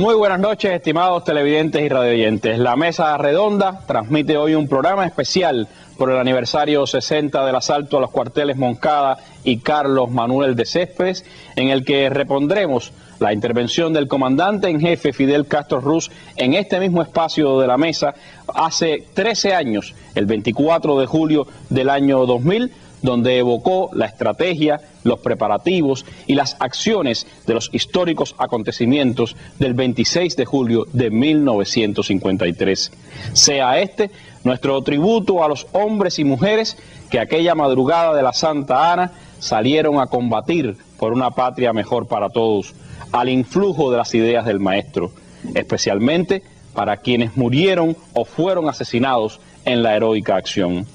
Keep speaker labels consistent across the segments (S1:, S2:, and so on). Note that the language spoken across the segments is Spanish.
S1: Muy buenas noches, estimados televidentes y radioyentes. La Mesa Redonda transmite hoy un programa especial por el aniversario 60 del asalto a los cuarteles Moncada y Carlos Manuel de Céspedes, en el que repondremos la intervención del comandante en jefe Fidel Castro Ruz en este mismo espacio de la mesa hace 13 años, el 24 de julio del año 2000, donde evocó la estrategia, los preparativos y las acciones de los históricos acontecimientos del 26 de julio de 1953. Sea este nuestro tributo a los hombres y mujeres que aquella madrugada de la Santa Ana salieron a combatir por una patria mejor para todos, al influjo de las ideas del maestro, especialmente para quienes murieron o fueron asesinados en la heroica acción.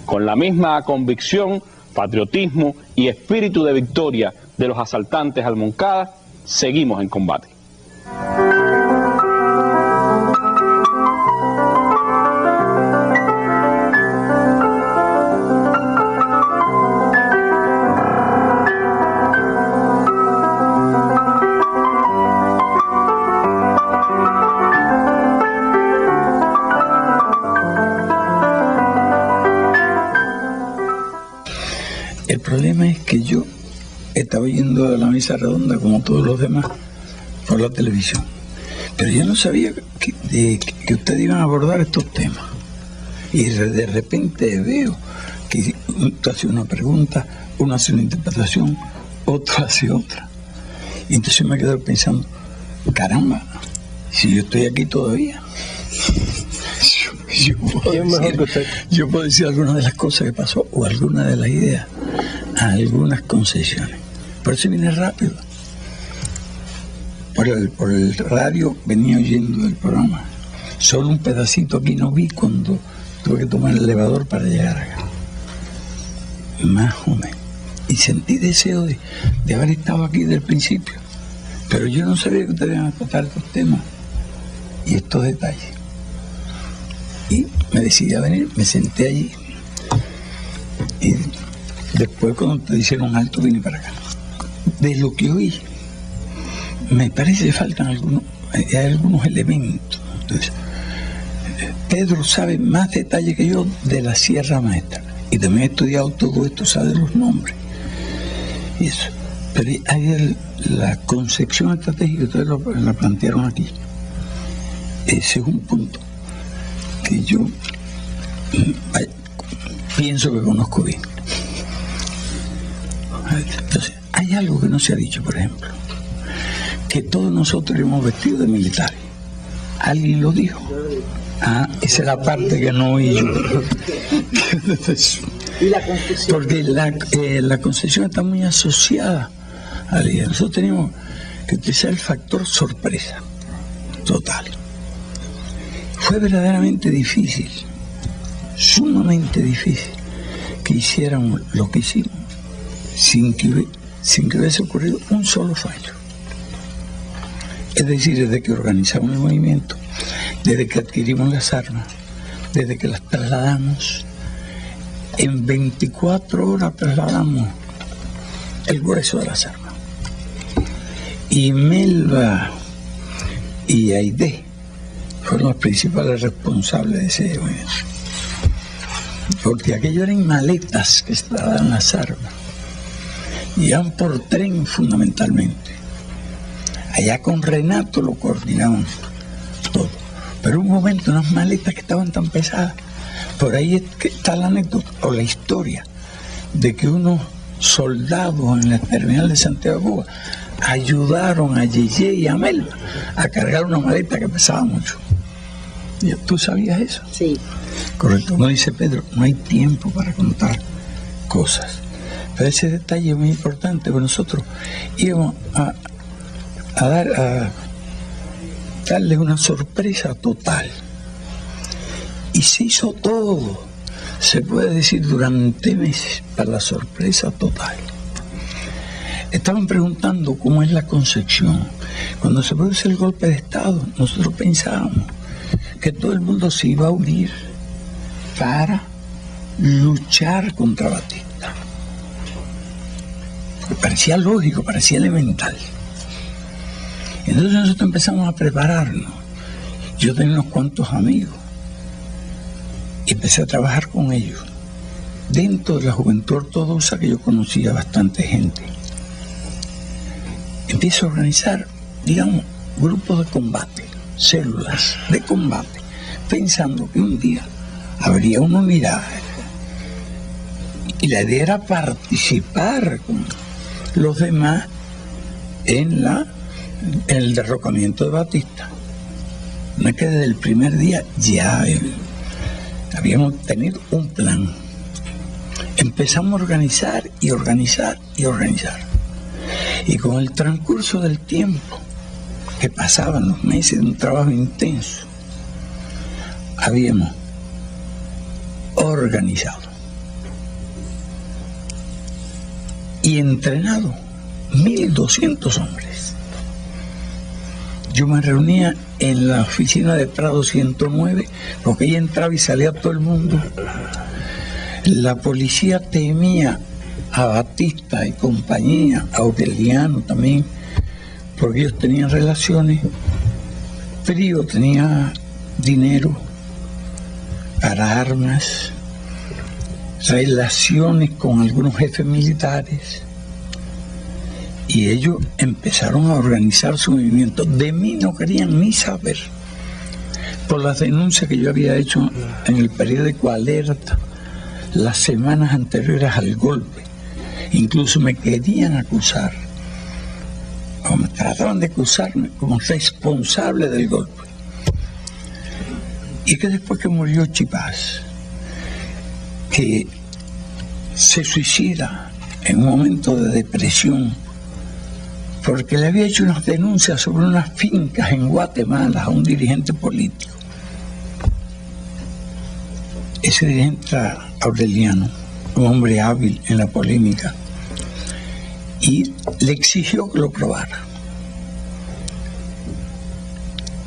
S1: Con la misma convicción, patriotismo y espíritu de victoria de los asaltantes al Moncada, seguimos en combate.
S2: El problema es que yo estaba yendo a la Mesa Redonda como todos los demás por la televisión, pero yo no sabía que ustedes iban a abordar estos temas, y de repente veo que tú haces una pregunta, uno hace una interpretación, otro hace otra, y entonces me quedo pensando, caramba, si yo estoy aquí todavía, yo puedo decir algunas de las cosas que pasó o algunas de las ideas, algunas concesiones. Por eso vine rápido. Por el radio venía oyendo el programa. Solo un pedacito aquí no vi cuando tuve que tomar el elevador para llegar acá. Más o menos. Y sentí deseo de haber estado aquí desde el principio. Pero yo no sabía que ustedes iban a tratar estos temas y estos detalles. Y me decidí a venir, me senté allí. Y después, cuando te hicieron alto, vine para acá. De lo que oí, me parece que faltan algunos elementos. Entonces, Pedro sabe más detalles que yo de la Sierra Maestra. Y también he estudiado todo esto, sabe los nombres. Y eso. Pero hay la concepción estratégica, ustedes la plantearon aquí. Ese es un punto que yo pienso que conozco bien. Entonces, hay algo que no se ha dicho, por ejemplo, que todos nosotros hemos vestido de militares. ¿Alguien lo dijo? Ah, esa es la parte que no oí yo. Porque la concesión está muy asociada a la idea. Nosotros tenemos que utilizar el factor sorpresa total. Fue verdaderamente difícil, sumamente difícil, que hiciéramos lo que hicimos sin que hubiese ocurrido un solo fallo. Es decir, desde que organizamos el movimiento, desde que adquirimos las armas, desde que las trasladamos, en 24 horas trasladamos el grueso de las armas. Y Melba y Aide fueron los principales responsables de ese movimiento. Porque aquello eran maletas que estaban las armas. Y iban por tren fundamentalmente. Allá con Renato lo coordinaban todo. Pero un momento, unas maletas que estaban tan pesadas. Por ahí está la anécdota o la historia de que unos soldados en la terminal de Santiago de Cuba ayudaron a Yeye y a Melba a cargar una maleta que pesaba mucho. ¿Tú sabías eso?
S3: Sí.
S2: Correcto. Como dice Pedro, no hay tiempo para contar cosas. Pero ese detalle es muy importante, porque nosotros íbamos a darle una sorpresa total. Y se hizo todo, se puede decir, durante meses, para la sorpresa total. Estaban preguntando cómo es la concepción. Cuando se produce el golpe de Estado, nosotros pensábamos que todo el mundo se iba a unir para luchar contra Batista. Porque parecía lógico, parecía elemental. Entonces nosotros empezamos a prepararnos. Yo tenía unos cuantos amigos y empecé a trabajar con ellos. Dentro de la juventud ortodoxa, que yo conocía bastante gente, empiezo a organizar, digamos, grupos de combate, células de combate, pensando que un día habría una unidad. Y la idea era participar con los demás en el derrocamiento de Batista. No es que desde el primer día ya habíamos tenido un plan. Empezamos a organizar y organizar y organizar. Y con el transcurso del tiempo, que pasaban los meses de un trabajo intenso, habíamos organizado y entrenado 1.200 hombres. Yo me reunía en la oficina de Prado 109, porque ahí entraba y salía todo el mundo. La policía temía a Batista y compañía, a Aureliano también, porque ellos tenían relaciones. Privo tenía dinero para armas, relaciones con algunos jefes militares, y ellos empezaron a organizar su movimiento. De mí no querían ni saber, por las denuncias que yo había hecho en el periódico Alerta las semanas anteriores al golpe. Incluso me querían acusar, o me trataban de acusarme como responsable del golpe. Y que después que murió Chipás, que se suicida en un momento de depresión, porque le había hecho unas denuncias sobre unas fincas en Guatemala a un dirigente político. Ese dirigente era Aureliano, un hombre hábil en la polémica, y le exigió que lo probara.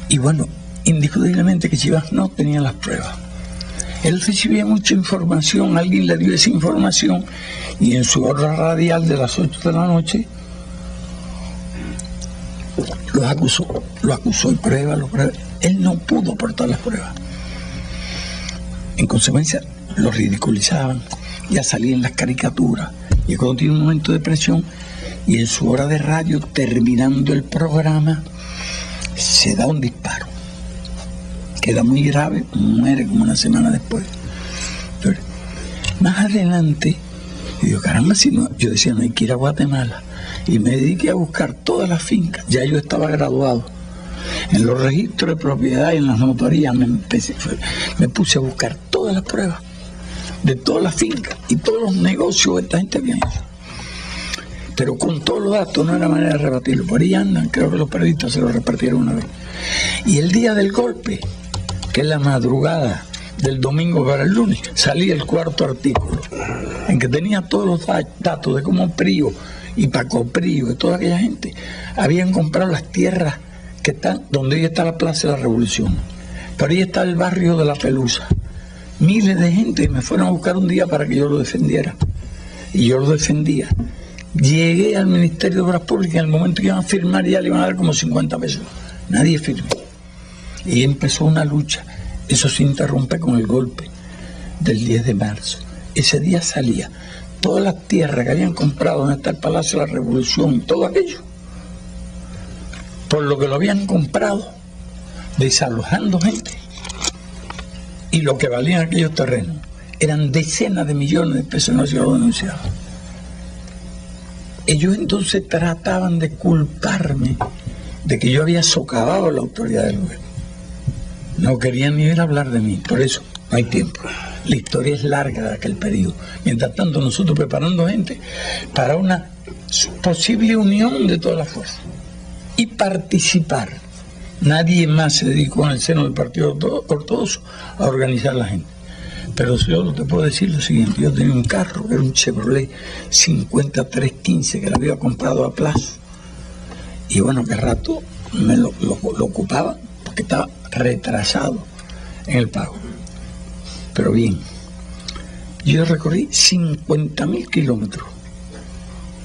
S2: Y bueno, indiscutiblemente que Chivas no tenía las pruebas. Él recibía mucha información, alguien le dio esa información, y en su hora radial de las 8 de la noche lo acusó y prueba. Él no pudo aportar las pruebas. En consecuencia, lo ridiculizaban, ya salían las caricaturas, y cuando tiene un momento de presión, y en su hora de radio, terminando el programa, se da un disparo. Queda muy grave, muere como una semana después. Entonces, más adelante, yo digo, caramba, si no, yo decía, no hay que ir a Guatemala. Y me dediqué a buscar todas las fincas. Ya yo estaba graduado. En los registros de propiedad y en las notarías me puse a buscar todas las pruebas de todas las fincas y todos los negocios que esta gente había hecho. Pero con todos los datos no era manera de rebatirlo. Por ahí andan, creo que los periodistas se lo repartieron una vez. Y el día del golpe, que es la madrugada del domingo para el lunes, salía el cuarto artículo, en que tenía todos los datos de cómo Privo y Paco Privo y toda aquella gente habían comprado las tierras que están donde hoy está la Plaza de la Revolución. Por ahí está el barrio de La Pelusa. Miles de gente me fueron a buscar un día para que yo lo defendiera. Y yo lo defendía. Llegué al Ministerio de Obras Públicas, en el momento que iban a firmar ya le iban a dar como 50 pesos. Nadie firmó. Y empezó una lucha. Eso se interrumpe con el golpe del 10 de marzo. Ese día salía todas las tierras que habían comprado donde está el Palacio de la Revolución y todo aquello, por lo que lo habían comprado, desalojando gente. Y lo que valían aquellos terrenos eran decenas de millones de pesos, no se lo denunciaban. Ellos entonces trataban de culparme de que yo había socavado la autoridad del gobierno. No querían ni ir a hablar de mí, por eso no hay tiempo. La historia es larga de aquel periodo. Mientras tanto, nosotros preparando gente para una posible unión de todas las fuerzas y participar. Nadie más se dedicó en el seno del Partido Ortodoxo a organizar a la gente. Pero yo te puedo decir lo siguiente: yo tenía un carro, era un Chevrolet 5315 que lo había comprado a plazo. Y bueno, que rato me lo ocupaba porque estaba retrasado en el pago. Pero bien, yo recorrí 50.000 kilómetros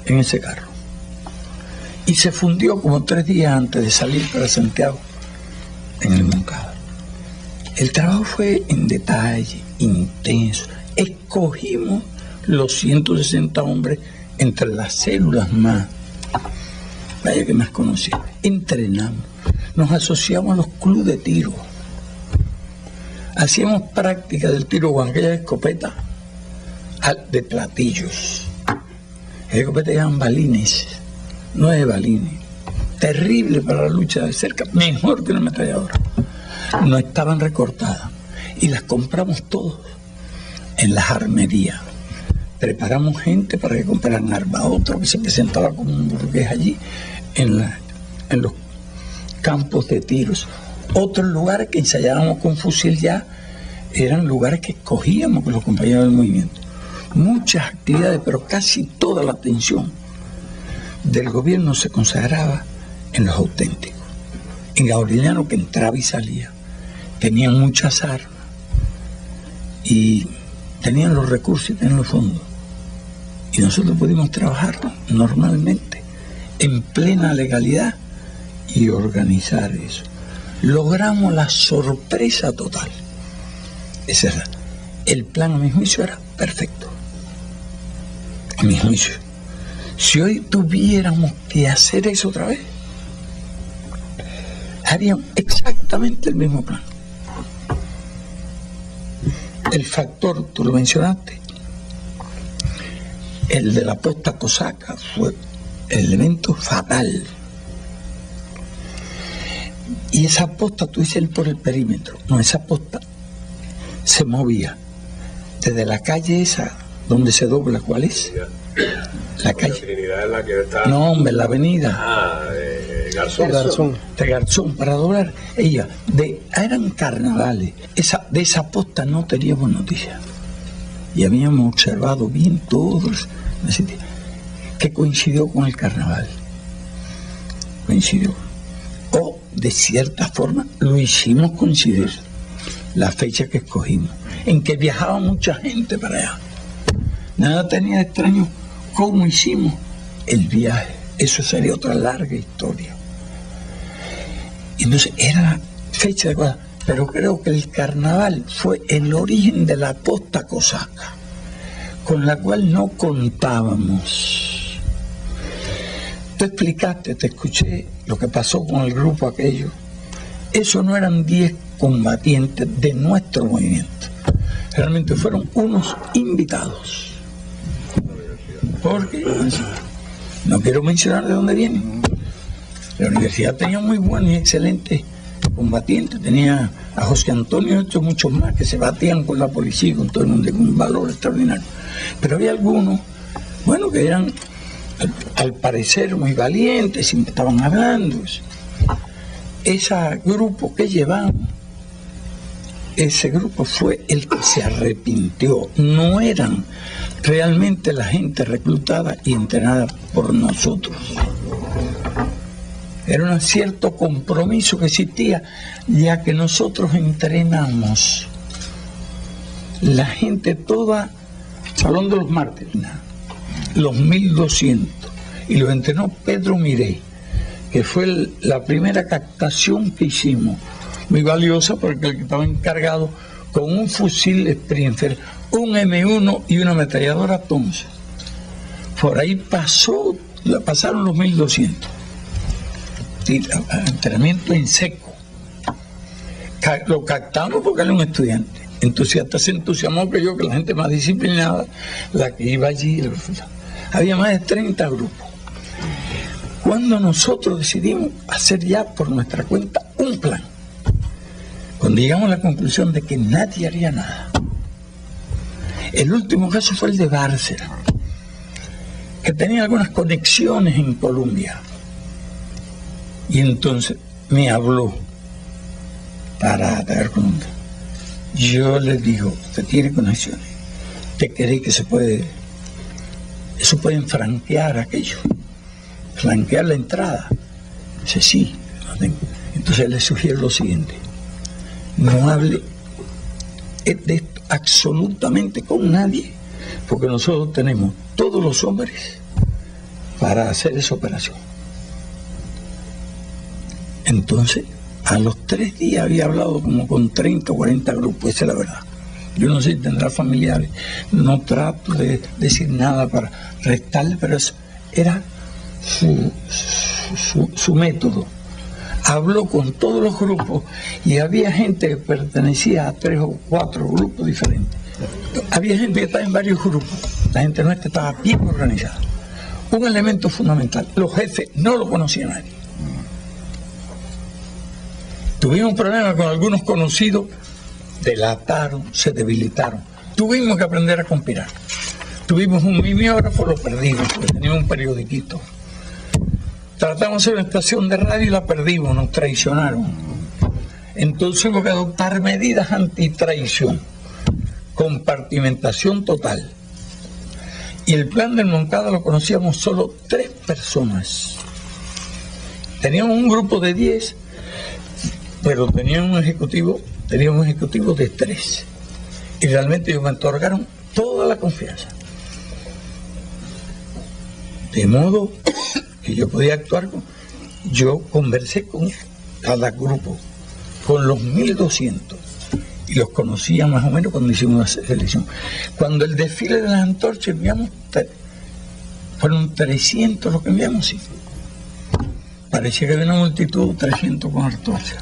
S2: en ese carro. y se fundió como 3 días antes de salir para Santiago en el Moncada. El trabajo fue en detalle, intenso. Escogimos los 160 hombres entre las células más, vaya que más conocidas. Entrenamos, nos asociamos a los clubes de tiro. Hacíamos práctica del tiro con aquella escopeta de platillos. Las escopetas eran balines, 9 balines. Terrible para la lucha de cerca, mejor que una ametralladora. No estaban recortadas y las compramos todos en las armerías. Preparamos gente para que compraran armas. Otro que se presentaba como un burgués allí en los campos de tiros. Otros lugares que ensayábamos con fusil ya eran lugares que escogíamos con los compañeros del movimiento. Muchas actividades, pero casi toda la atención del gobierno se consagraba en los auténticos. En Gabrieliano, que entraba y salía, tenían muchas armas y tenían los recursos y tenían los fondos. Y nosotros pudimos trabajar normalmente, en plena legalidad, y organizar eso. Logramos la sorpresa total. Ese era el plan, a mi juicio, era perfecto. A mi juicio. Si hoy tuviéramos que hacer eso otra vez, haríamos exactamente el mismo plan. El factor, tú lo mencionaste, el de la posta cosaca fue el elemento fatal. Y esa posta, tú dices por el perímetro, no, esa posta se movía desde la calle esa donde se dobla, ¿cuál es? La calle
S3: Trinidad, en la que está...
S2: No, hombre, la avenida
S3: Garzón.
S2: de Garzón, para doblar. Ella, eran carnavales. De esa posta no teníamos noticias. Y habíamos observado bien todos, que coincidió con el carnaval. Coincidió. O, de cierta forma, lo hicimos coincidir. La fecha que escogimos, en que viajaba mucha gente para allá. Nada tenía de extraño cómo hicimos el viaje. Eso sería otra larga historia. Entonces era la fecha de cosas, pero creo que el carnaval fue el origen de la posta cosaca, con la cual no contábamos. Tú explicaste, te escuché lo que pasó con el grupo aquello. Eso no eran 10 combatientes de nuestro movimiento. Realmente fueron unos invitados. Porque no quiero mencionar de dónde vienen. La universidad tenía muy buenos y excelentes combatientes. Tenía a José Antonio y otros muchos más que se batían con la policía y con todo el mundo, con un valor extraordinario. Pero había algunos, bueno, que eran al parecer muy valientes, siempre estaban hablando. Ese grupo que llevamos, ese grupo fue el que se arrepintió. No eran realmente la gente reclutada y entrenada por nosotros. Era un cierto compromiso que existía, ya que nosotros entrenamos la gente toda, Salón de los Mártires, los 1200, y los entrenó Pedro Miré, que fue la primera captación que hicimos, muy valiosa porque el que estaba encargado con un fusil Sprinter, un M1 y una ametralladora Thompson. Por ahí pasaron los 1200. Entrenamiento en seco. Lo captamos porque era un estudiante. Entusiasta, se entusiasmó que la gente más disciplinada, la que iba allí. Había más de 30 grupos. Cuando nosotros decidimos hacer ya por nuestra cuenta un plan, cuando llegamos a la conclusión de que nadie haría nada. El último caso fue el de Bárcena, que tenía algunas conexiones en Colombia. Y entonces me habló para atacar Colombia. Yo le digo, usted tiene conexiones, ¿usted cree que eso pueden franquear aquello? Flanquear la entrada. Dice, sí, lo tengo. Entonces le sugiero lo siguiente: no hable de esto absolutamente con nadie, porque nosotros tenemos todos los hombres para hacer esa operación. Entonces, a los 3 días había hablado como con 30 o 40 grupos, esa es la verdad. Yo no sé si tendrá familiares, no trato de decir nada para restarle, pero eso era su método. Habló con todos los grupos y había gente que pertenecía a 3 o 4 grupos diferentes. Había gente que estaba en varios grupos, la gente nuestra estaba bien organizada. Un elemento fundamental, los jefes no lo conocía nadie. Tuvimos problemas con algunos conocidos, delataron, se debilitaron. Tuvimos que aprender a conspirar. Tuvimos un mimeógrafo, lo perdimos, porque teníamos un periodiquito. Tratamos de hacer una estación de radio y la perdimos, nos traicionaron. Entonces hubo que adoptar medidas antitraición, compartimentación total. Y el plan del Moncada lo conocíamos solo 3 personas. Teníamos un grupo de 10, pero teníamos un ejecutivo de 3. Y realmente ellos me otorgaron toda la confianza. De modo que yo podía actuar yo conversé con cada grupo, con los 1200, y los conocía más o menos cuando hicimos una selección. Cuando el desfile de las antorchas enviamos, fueron 300 los que enviamos, sí. Parecía que había una multitud, 300 con antorchas.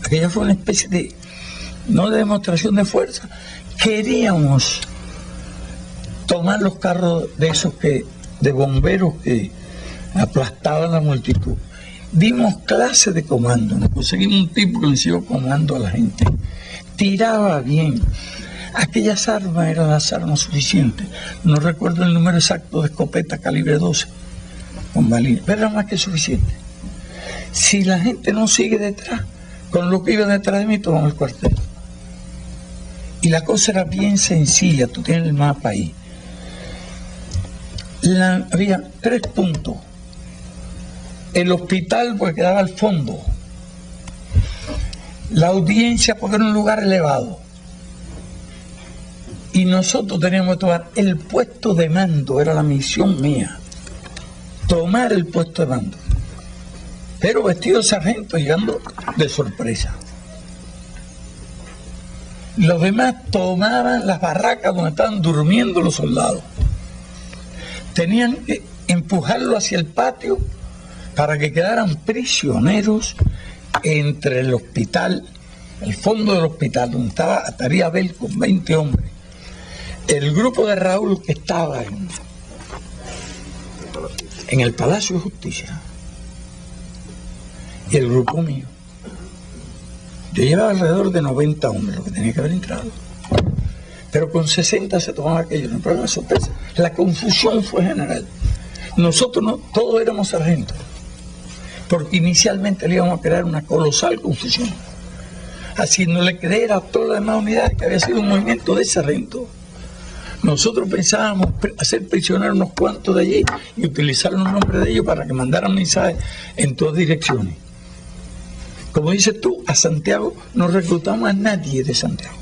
S2: Aquella fue una especie de, no de demostración de fuerza, queríamos tomar los carros de esos de bomberos que aplastaban la multitud. Dimos clase de comando, nos conseguimos un tipo que le enseñó comando a la gente. Tiraba bien. Aquellas armas eran las armas suficientes. No recuerdo el número exacto de escopeta calibre 12 con balines, pero era más que suficiente. Si la gente no sigue detrás, con lo que iba detrás de mí, tomamos el cuartel. Y la cosa era bien sencilla, tú tienes el mapa ahí. Había 3 puntos. El hospital, porque quedaba al fondo. La audiencia, porque era un lugar elevado. Y nosotros teníamos que tomar el puesto de mando, era la misión mía. Tomar el puesto de mando. Pero vestido de sargento, llegando de sorpresa. Los demás tomaban las barracas donde estaban durmiendo los soldados. Tenían que empujarlo hacia el patio para que quedaran prisioneros entre el hospital, el fondo del hospital, donde estaría Abel con 20 hombres, el grupo de Raúl que estaba en el Palacio de Justicia, y el grupo mío. Yo llevaba alrededor de 90 hombres, lo que tenía que haber entrado. Pero con 60 se tomaba aquello, no hay problema de sorpresa. La confusión fue general. Nosotros no, todos éramos sargentos, porque inicialmente le íbamos a crear una colosal confusión, haciéndole creer a todas las demás unidades que había sido un movimiento de sargentos. Nosotros pensábamos hacer prisioneros unos cuantos de allí y utilizar los nombres de ellos para que mandaran mensajes en todas direcciones. Como dices tú, a Santiago no reclutamos a nadie de Santiago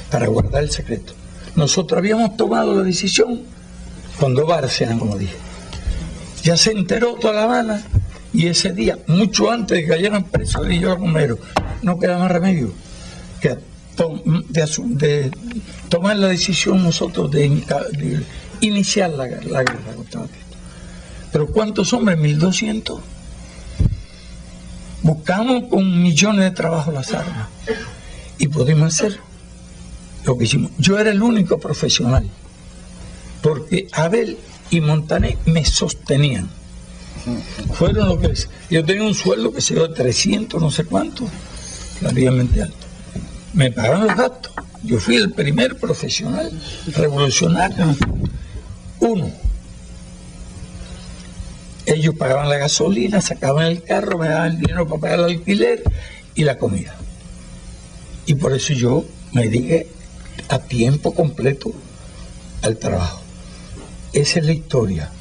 S2: para guardar el secreto. Nosotros habíamos tomado la decisión cuando Bárcena, como dije, ya se enteró toda La Habana, y ese día, mucho antes de que cayeran presos, dije yo a Romero, no queda más remedio que de tomar la decisión nosotros de iniciar la guerra contra Batista. Pero ¿cuántos hombres? 1200. Buscamos con millones de trabajos las armas y pudimos hacer lo que hicimos. Yo era el único profesional, porque Abel y Montané me sostenían. Fueron lo que yo tenía un sueldo que se dio de 300 no sé cuánto, relativamente alto. Me pagaron los gastos. Yo fui el primer profesional revolucionario. Uno. Ellos pagaban la gasolina, sacaban el carro, me daban el dinero para pagar el alquiler y la comida. Y por eso yo me dediqué a tiempo completo al trabajo. Esa es la historia.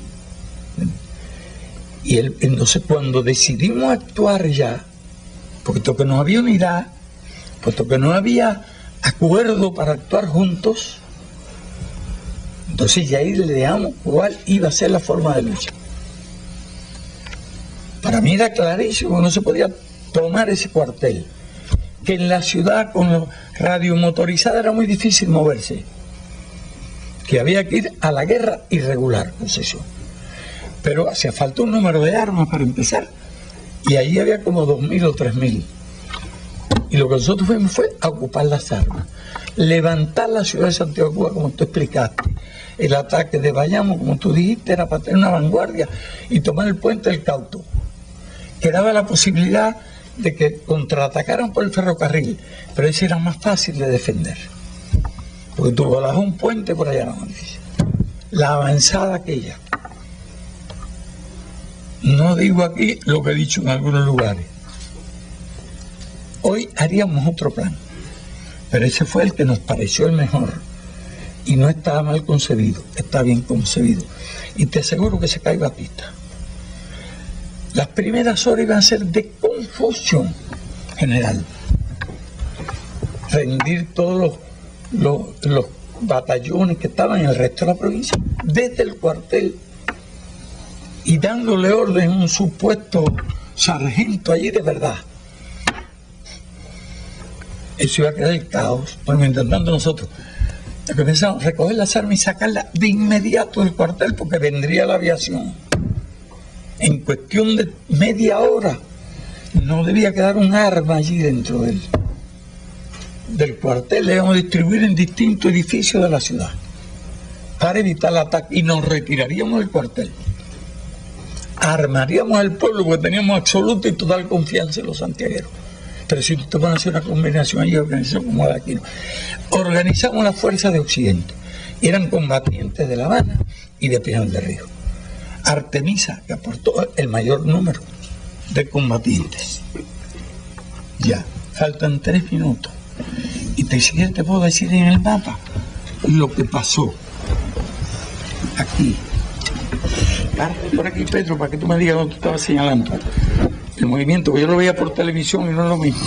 S2: Y entonces cuando decidimos actuar ya, puesto que no había unidad, puesto que no había acuerdo para actuar juntos, entonces ya ahí le dejamos cuál iba a ser la forma de lucha. Para mí era clarísimo, no se podía tomar ese cuartel. Que en la ciudad con los radiomotorizados era muy difícil moverse. Que había que ir a la guerra irregular, concesión. Pero hacía falta un número de armas para empezar. Y ahí había como 2.000 o 3.000. Y lo que nosotros fuimos fue a ocupar las armas. Levantar la ciudad de Santiago de Cuba, como tú explicaste. El ataque de Bayamo, como tú dijiste, era para tener una vanguardia y tomar el puente del Cauto, que daba la posibilidad de que contraatacaran por el ferrocarril, pero ese era más fácil de defender, porque tú volabas un puente por allá, la avanzada aquella. No digo aquí lo que he dicho en algunos lugares. Hoy haríamos otro plan, pero ese fue el que nos pareció el mejor. Y no estaba mal concebido, está bien concebido. Y te aseguro que se cae la pista. Las primeras horas iban a ser de confusión general. Rendir todos los batallones que estaban en el resto de la provincia, desde el cuartel, y dándole orden a un supuesto sargento allí de verdad. Eso iba a crear el caos, bueno, intentando nosotros. Lo que pensamos, recoger las armas y sacarlas de inmediato del cuartel, porque vendría la aviación. En cuestión de media hora no debía quedar un arma allí dentro del cuartel. Le íbamos a distribuir en distintos edificios de la ciudad para evitar el ataque, y nos retiraríamos del cuartel. Armaríamos al pueblo, porque teníamos absoluta y total confianza en los santiagueros. Pero si te van a hacer una combinación ahí, organización como la de aquí, no. Organizamos las fuerzas de Occidente. Eran combatientes de La Habana y de Pinal del Río. Artemisa, que aportó el mayor número de combatientes. Ya, faltan 3 minutos. Y siquiera te puedo decir en el mapa lo que pasó. Aquí. Por aquí, Pedro, para que tú me digas dónde tú estabas señalando. El movimiento, que yo lo veía por televisión y no es lo mismo.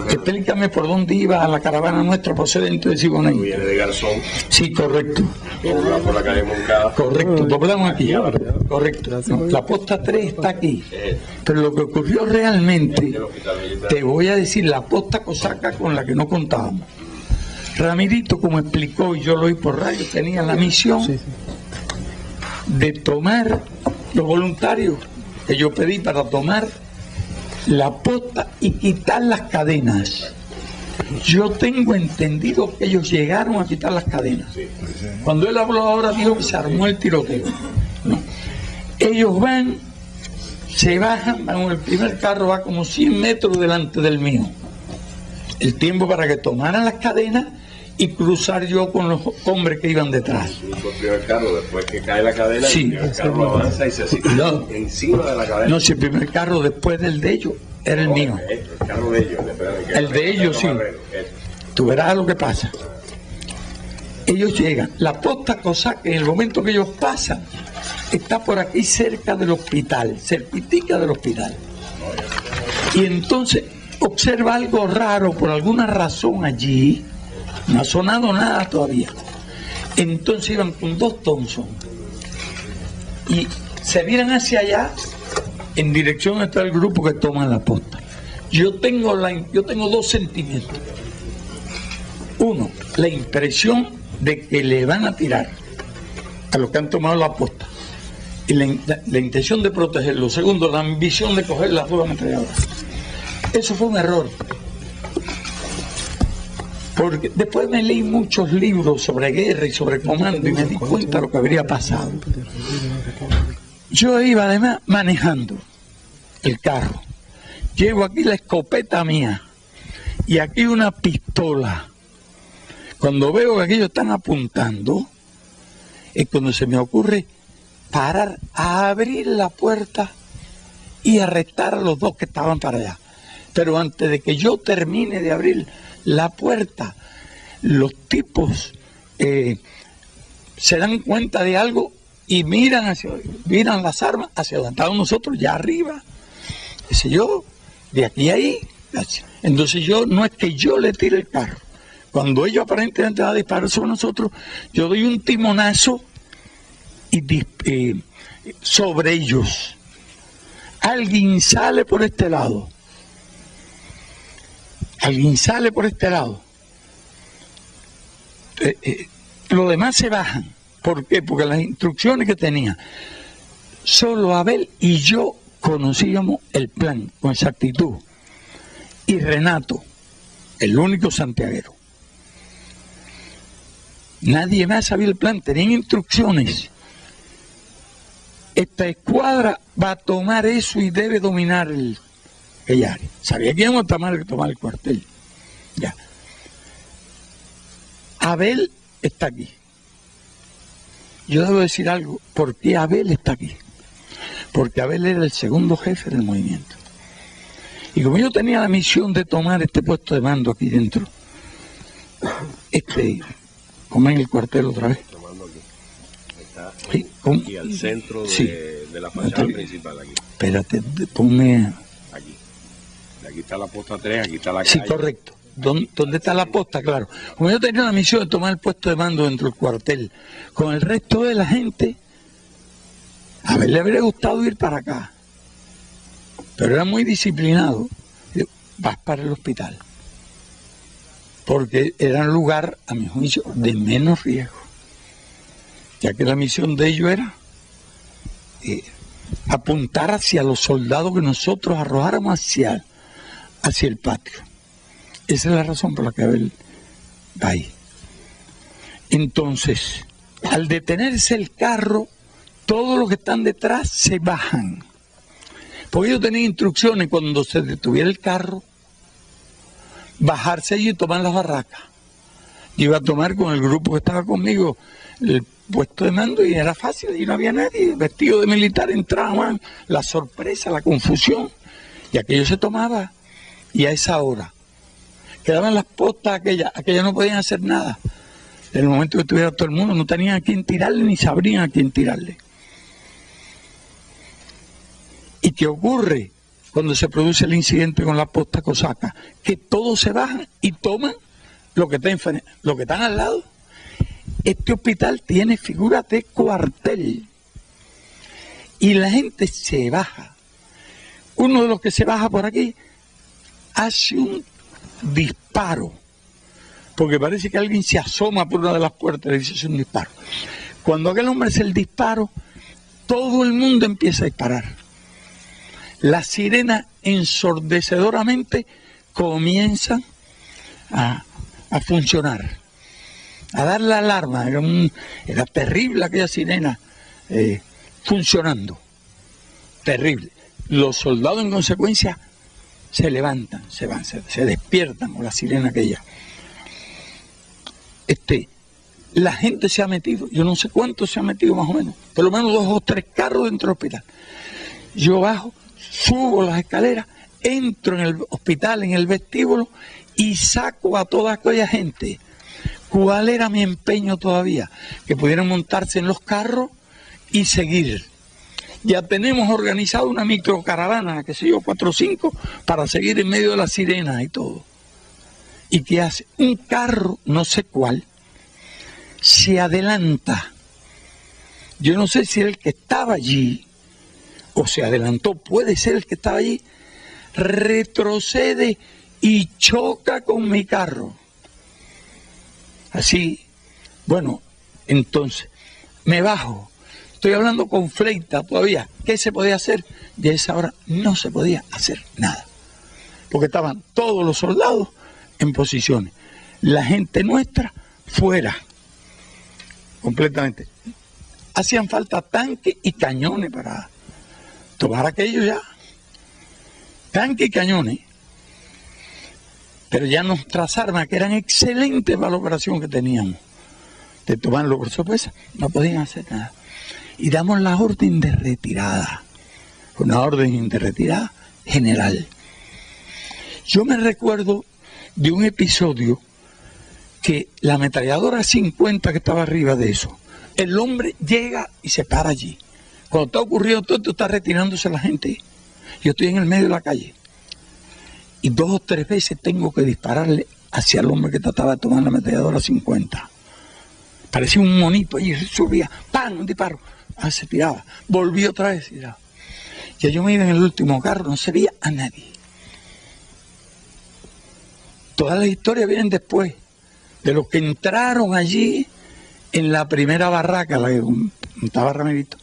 S2: Explícame por dónde iba a la caravana nuestra procedente de Siboney.
S3: Viene de Garzón.
S2: Sí, correcto.
S3: Dobla por la calle Moncada.
S2: Correcto, doblamos aquí. Correcto. No, la posta 3 está aquí. Pero lo que ocurrió realmente, te voy a decir, la posta cosaca con la que no contábamos. Ramirito, como explicó, y yo lo oí por radio, tenía la misión de tomar los voluntarios que yo pedí para tomar la posta y quitar las cadenas. Yo tengo entendido que ellos llegaron a quitar las cadenas. Cuando él habló ahora dijo que se armó el tiroteo. No. Ellos van, se bajan, el primer carro va como 100 metros delante del mío. El tiempo para que tomaran las cadenas y cruzar yo con los hombres que iban detrás.
S3: El primer carro, después que cae la cadena,
S2: sí.
S3: El carro avanza y se sitúa encima de la cadena.
S2: No, si el primer carro después del de ellos era el mío.
S3: El carro de ellos.
S2: El de ellos, sí. Tú verás lo que pasa. Ellos llegan. La posta cosaca, en el momento que ellos pasan, está por aquí cerca del hospital, cerquitica del hospital. Y entonces observa algo raro, por alguna razón allí. No ha sonado nada todavía. Entonces iban con 2 Thompson y se vienen hacia allá en dirección a el grupo que toma la posta. Yo tengo 2 sentimientos. Uno, la impresión de que le van a tirar a los que han tomado la posta, y la intención de protegerlo. Segundo, la ambición de coger las 2 ametralladoras. Eso fue un error. Porque después me leí muchos libros sobre guerra y sobre comando y me di cuenta de lo que habría pasado. Yo iba además manejando el carro. Llevo aquí la escopeta mía y aquí una pistola. Cuando veo que aquellos están apuntando, es cuando se me ocurre parar, a abrir la puerta y arrestar a los 2 que estaban para allá. Pero antes de que yo termine de abrir la puerta, los tipos se dan cuenta de algo y miran las armas hacia donde estábamos nosotros, ya arriba, qué sé yo, de aquí a ahí. Entonces no es que yo le tire el carro. Cuando ellos aparentemente van a disparar sobre nosotros, yo doy un timonazo y sobre ellos. alguien sale por este lado. Alguien sale por este lado. Los demás se bajan. ¿Por qué? Porque las instrucciones que tenía, solo Abel y yo conocíamos el plan con exactitud. Y Renato, el único santiaguero. Nadie más sabía el plan, tenían instrucciones. Esta escuadra va a tomar eso y debe dominar el área. Sabía que íbamos a tomar el cuartel. Ya. Abel está aquí. Yo debo decir algo. ¿Por qué Abel está aquí? Porque Abel era el segundo jefe del movimiento. Y como yo tenía la misión de tomar este puesto de mando aquí dentro, como en el cuartel otra vez.
S3: Tomando aquí. Está
S2: Sí,
S3: aquí al centro de la fachada principal. Aquí.
S2: Espérate, ponme...
S3: Aquí. Aquí está la posta 3, aquí está la
S2: Sí,
S3: calle.
S2: correcto. ¿Dónde está la posta? Claro. Como yo tenía la misión de tomar el puesto de mando dentro del cuartel, con el resto de la gente, a ver, le habría gustado ir para acá. Pero era muy disciplinado. Digo, vas para el hospital. Porque era un lugar, a mi juicio, de menos riesgo. Ya que la misión de ellos era apuntar hacia los soldados que nosotros arrojáramos hacia el patio. Esa es la razón por la que Abel va ahí. Entonces, al detenerse el carro, todos los que están detrás se bajan. Porque yo tenía instrucciones cuando se detuviera el carro, bajarse allí y tomar las barracas. Yo iba a tomar con el grupo que estaba conmigo el puesto de mando y era fácil, y no había nadie. Vestido de militar entraban, la sorpresa, la confusión, y aquello se tomaba. Y a esa hora quedaban las postas aquellas no podían hacer nada. En el momento que estuviera todo el mundo, no tenían a quién tirarle ni sabrían a quién tirarle. ¿Y qué ocurre cuando se produce el incidente con la posta cosaca? Que todos se bajan y toman lo que están al lado. Este hospital tiene figura de cuartel y la gente se baja. Uno de los que se baja por aquí hace un disparo, porque parece que alguien se asoma por una de las puertas y dice: es un disparo. Cuando aquel hombre hace el disparo, todo el mundo empieza a disparar. Las sirenas ensordecedoramente comienzan a funcionar, a dar la alarma. Era terrible aquella sirena funcionando, terrible. Los soldados en consecuencia se levantan, se van, se despiertan con la sirena aquella. La gente se ha metido, yo no sé cuánto se ha metido más o menos, por lo menos 2 o 3 carros dentro del hospital. Yo bajo, subo las escaleras, entro en el hospital, en el vestíbulo, y saco a toda aquella gente. ¿Cuál era mi empeño todavía? Que pudieran montarse en los carros y seguir. Ya tenemos organizado una microcaravana, qué sé yo, 4 o 5, para seguir en medio de las sirenas y todo. ¿Y qué hace? Un carro, no sé cuál, se adelanta. Yo no sé si el que estaba allí, o se adelantó, puede ser el que estaba allí, retrocede y choca con mi carro. Así, bueno, entonces, me bajo. Estoy hablando con Fleita todavía. ¿Qué se podía hacer? Y a esa hora no se podía hacer nada. Porque estaban todos los soldados en posiciones. La gente nuestra fuera. Completamente. Hacían falta tanques y cañones para tomar aquello ya. Tanques y cañones. Pero ya nuestras armas, que eran excelentes para la operación que teníamos, de tomarlo por sorpresa, no podían hacer nada. Y damos la orden de retirada, una orden de retirada general. Yo me recuerdo de un episodio que la ametralladora 50 que estaba arriba de eso, el hombre llega y se para allí. Cuando está ocurriendo todo esto, está retirándose la gente. Yo estoy en el medio de la calle. Y 2 o 3 veces tengo que dispararle hacia el hombre que trataba de tomar la ametralladora 50. Parecía un monito allí, subía, ¡pam! Un disparo. Se tiraba, volví otra vez, tiraba. que yo me iba en el último carro, no se veía a nadie. Todas las historias vienen después, de los que entraron allí en la primera barraca, la que contaba Ramirito,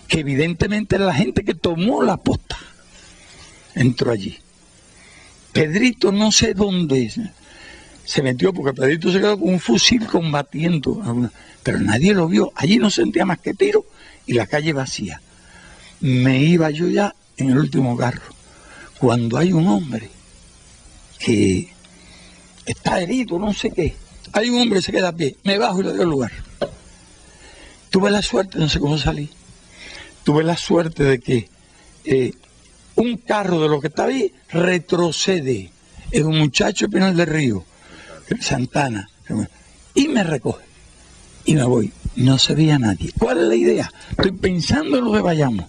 S2: que evidentemente era la gente que tomó la posta, entró allí. Pedrito no sé dónde se metió, porque Pedrito se quedó con un fusil combatiendo, pero nadie lo vio. Allí no sentía más que tiro y la calle vacía. Me iba yo ya en el último carro, cuando hay un hombre que está herido, no sé qué. Hay un hombre que se queda a pie, me bajo y le doy el lugar. Tuve la suerte, no sé cómo salí, tuve la suerte de que un carro de lo que estaba ahí retrocede. Es un muchacho de Pinal del Río, Santana, y me recoge. Y me voy. No se veía nadie. ¿Cuál es la idea? Estoy pensando en los de Bayamo,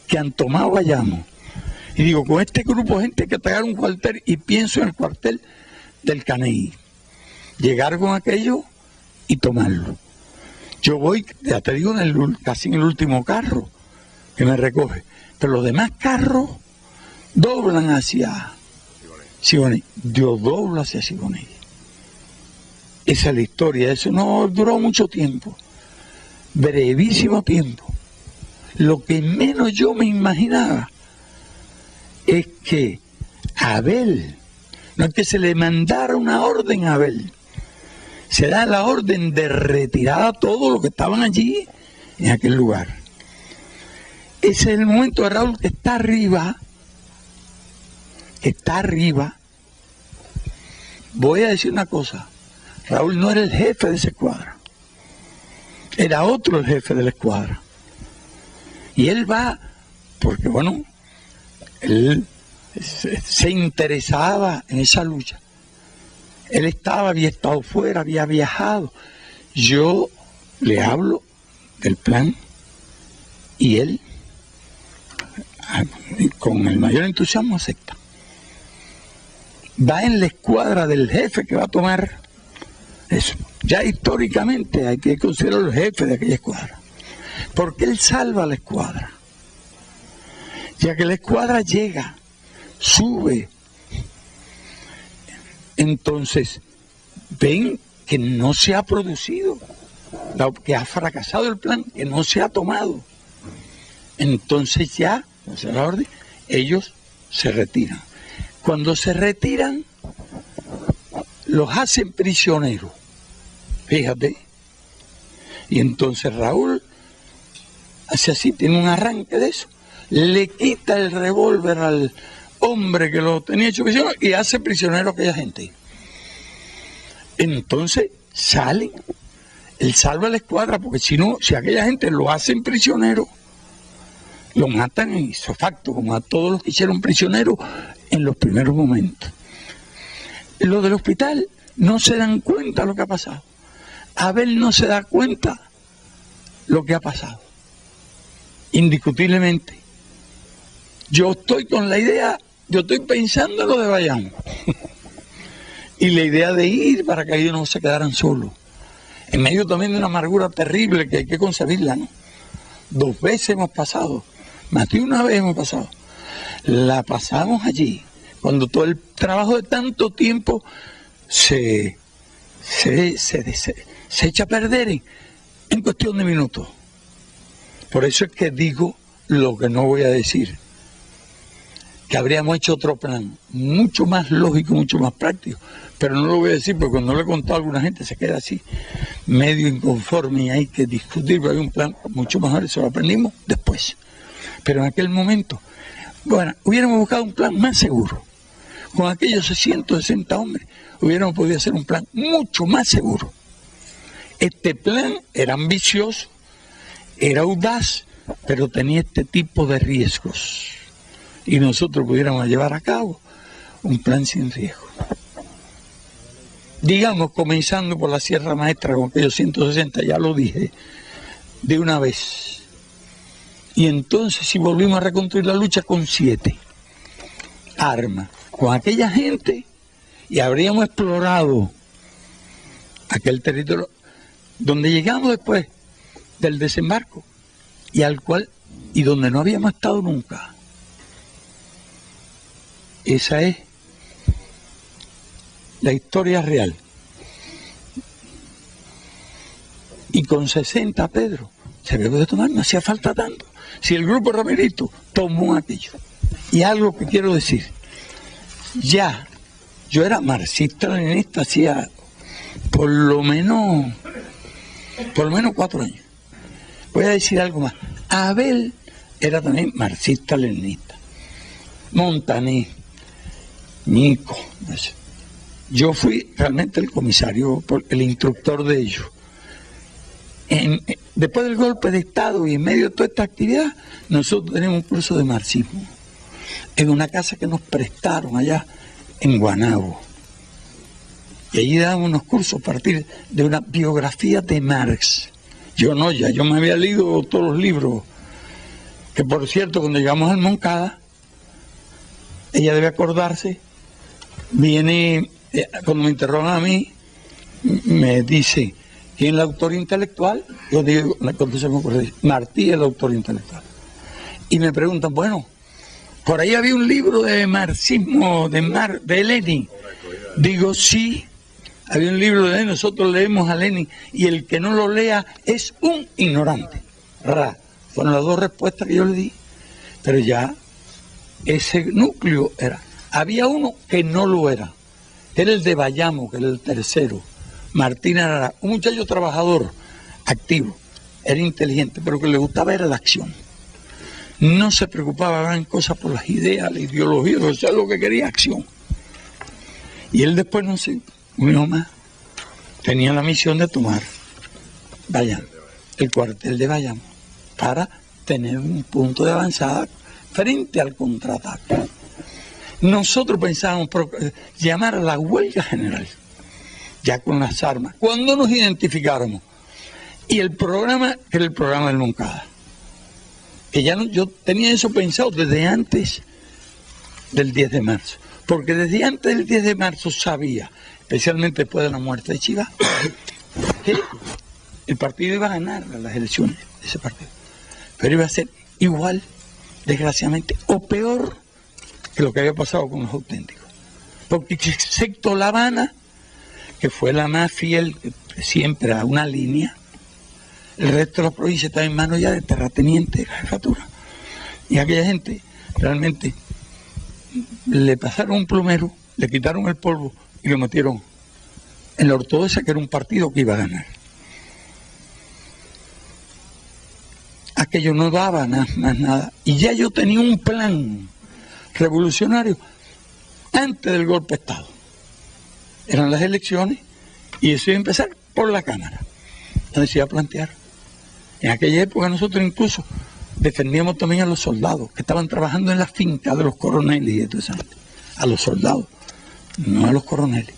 S2: que han tomado Bayamo. Y digo, con este grupo de gente hay que atacar un cuartel, y pienso en el cuartel del Caney. Llegar con aquello y tomarlo. Yo voy, ya te digo, casi en el último carro que me recoge. Pero los demás carros doblan hacia Siboney. Yo doblo hacia Siboney. Esa es la historia. Eso no duró mucho tiempo. Brevísimo tiempo. Lo que menos yo me imaginaba es que Abel, no es que se le mandara una orden a Abel, se da la orden de retirar a todos los que estaban allí en aquel lugar. Ese es el momento de Raúl que está arriba. Voy a decir una cosa, Raúl no era el jefe de esa escuadra, era otro el jefe de la escuadra. Y él va, porque bueno, él se interesaba en esa lucha. Él había estado fuera, había viajado. Yo le hablo del plan y él, con el mayor entusiasmo, acepta. Va en la escuadra del jefe que va a tomar eso. Ya históricamente hay que considerarlo el jefe de aquella escuadra, porque él salva la escuadra. Ya que la escuadra llega, sube, entonces ven que no se ha producido, que ha fracasado el plan, que no se ha tomado. Entonces ya, no sé la orden, ellos se retiran. Cuando se retiran, los hacen prisioneros, fíjate. Y entonces Raúl hace así, tiene un arranque de eso, le quita el revólver al hombre que lo tenía hecho prisionero y hace prisionero a aquella gente. Entonces salen, él salva a la escuadra, porque si no, si aquella gente lo hacen prisionero, lo matan en ipso facto, como a todos los que hicieron prisioneros en los primeros momentos. Los del hospital no se dan cuenta de lo que ha pasado. Abel no se da cuenta lo que ha pasado. Indiscutiblemente. Yo estoy con la idea, yo estoy pensando en lo de Bayamo. Y la idea de ir para que ellos no se quedaran solos. En medio también de una amargura terrible que hay que concebirla, ¿no? 2 veces hemos pasado, más de una vez hemos pasado. La pasamos allí, cuando todo el trabajo de tanto tiempo se echa a perder en cuestión de minutos. Por eso es que digo lo que no voy a decir, que habríamos hecho otro plan, mucho más lógico, mucho más práctico, pero no lo voy a decir porque cuando lo he contado a alguna gente se queda así, medio inconforme, y hay que discutir, porque hay un plan mucho mejor, eso lo aprendimos después. Pero en aquel momento, bueno, hubiéramos buscado un plan más seguro. Con aquellos 160 hombres, hubiéramos podido hacer un plan mucho más seguro. Este plan era ambicioso, era audaz, pero tenía este tipo de riesgos. Y nosotros pudiéramos llevar a cabo un plan sin riesgo. Digamos, comenzando por la Sierra Maestra con aquellos 160, ya lo dije, de una vez. Y entonces si volvimos a reconstruir la lucha con 7 armas, con aquella gente, y habríamos explorado aquel territorio donde llegamos después del desembarco y donde no habíamos estado nunca, esa es la historia real. Y con 60, Pedro, se debe de tomar, no hacía falta tanto. Si el grupo Ramirito tomó aquello. Y algo que quiero decir, ya, yo era marxista-leninista hacía por lo menos 4 años. Voy a decir algo más. Abel era también marxista-leninista. Montané, Nico. Yo fui realmente el comisario, el instructor de ellos. Después del golpe de Estado y en medio de toda esta actividad, nosotros tenemos un curso de marxismo en una casa que nos prestaron allá en Guanabo. Y allí dábamos unos cursos a partir de una biografía de Marx. Yo me había leído todos los libros, que por cierto, cuando llegamos al Moncada, ella debe acordarse, viene, cuando me interrogan a mí, me dice, ¿quién es el autor intelectual? Yo digo, cuando se me ocurre, Martí es el autor intelectual. Y me preguntan, bueno, por ahí había un libro de marxismo de Lenin. Digo, sí, había un libro de Lenin, nosotros leemos a Lenin, y el que no lo lea es un ignorante. Fueron las 2 respuestas que yo le di, pero ya ese núcleo era. Había uno que no lo era el de Bayamo, que era el tercero. Martín Arara, un muchacho trabajador, activo, era inteligente, pero que le gustaba era la acción. No se preocupaba gran cosa por las ideas, la ideología, o sea, lo que quería, acción. Y él después, no sé, un hijo más, tenía la misión de tomar Bayamo, el cuartel de Bayamo, para tener un punto de avanzada frente al contraataque. Nosotros pensábamos llamar a la huelga general, ya con las armas, cuando nos identificáramos. Y el programa, que era el programa del Moncada, que ya no, yo tenía eso pensado desde antes del 10 de marzo, porque desde antes del 10 de marzo sabía, especialmente después de la muerte de Chivas, que el partido iba a ganar las elecciones, ese partido, pero iba a ser igual, desgraciadamente, o peor que lo que había pasado con los auténticos, porque excepto La Habana, que fue la más fiel siempre a una línea, el resto de las provincias estaba en manos ya de terratenientes de la jefatura. Y aquella gente realmente le pasaron un plumero, le quitaron el polvo y lo metieron en la ortodoxa, que era un partido que iba a ganar. Aquello no daba más nada. Y ya yo tenía un plan revolucionario antes del golpe de Estado. Eran las elecciones y eso iba a empezar por la Cámara, donde se iba a plantear. En aquella época nosotros incluso defendíamos también a los soldados que estaban trabajando en las fincas de los coroneles y de toda esa gente. A los soldados, no a los coroneles.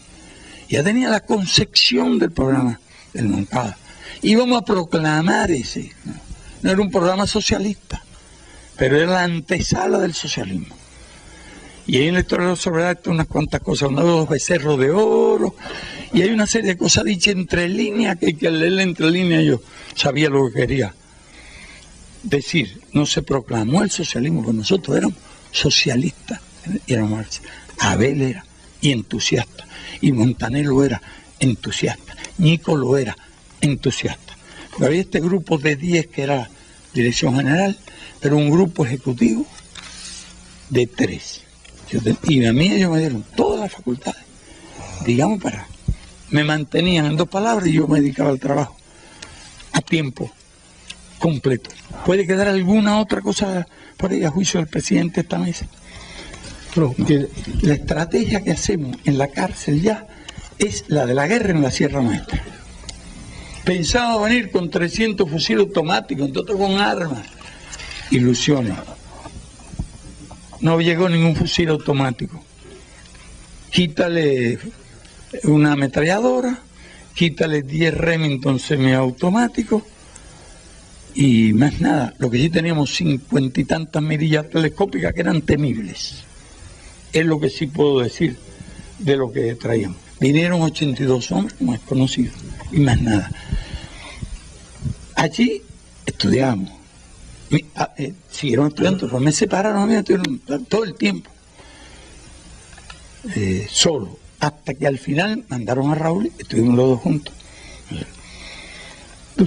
S2: Ya tenía la concepción del programa del Moncada. Íbamos a proclamar ese. No era un programa socialista, pero era la antesala del socialismo. Y ahí en la historia de la soberanía hay unas cuantas cosas, uno de los becerros de oro, y hay una serie de cosas dichas entre líneas que hay que leer entre líneas. Yo sabía lo que quería decir. No se proclamó el socialismo, porque nosotros éramos socialistas, y éramos marxistas. Abel era, y entusiasta, y Montané lo era, entusiasta, Nico lo era, entusiasta. Porque había este grupo de 10 que era la dirección general, pero un grupo ejecutivo de 3. Y a mí ellos me dieron todas las facultades, digamos, me mantenían en 2 palabras y yo me dedicaba al trabajo a tiempo completo. ¿Puede quedar alguna otra cosa por ahí a juicio del presidente de esta mesa? No. La estrategia que hacemos en la cárcel ya es la de la guerra en la Sierra Maestra. Pensaba venir con 300 fusiles automáticos, entonces con armas, ilusiones. No llegó ningún fusil automático. Quítale una ametralladora, quítale 10 Remington semiautomáticos y más nada. Lo que sí teníamos 50 y tantas mirillas telescópicas que eran temibles. Es lo que sí puedo decir de lo que traíamos. Vinieron 82 hombres, como es conocido, y más nada. Allí estudiamos. Siguieron estudiando, pero me separaron a mí todo el tiempo. solo, hasta que al final mandaron a Raúl y estuvimos los dos juntos.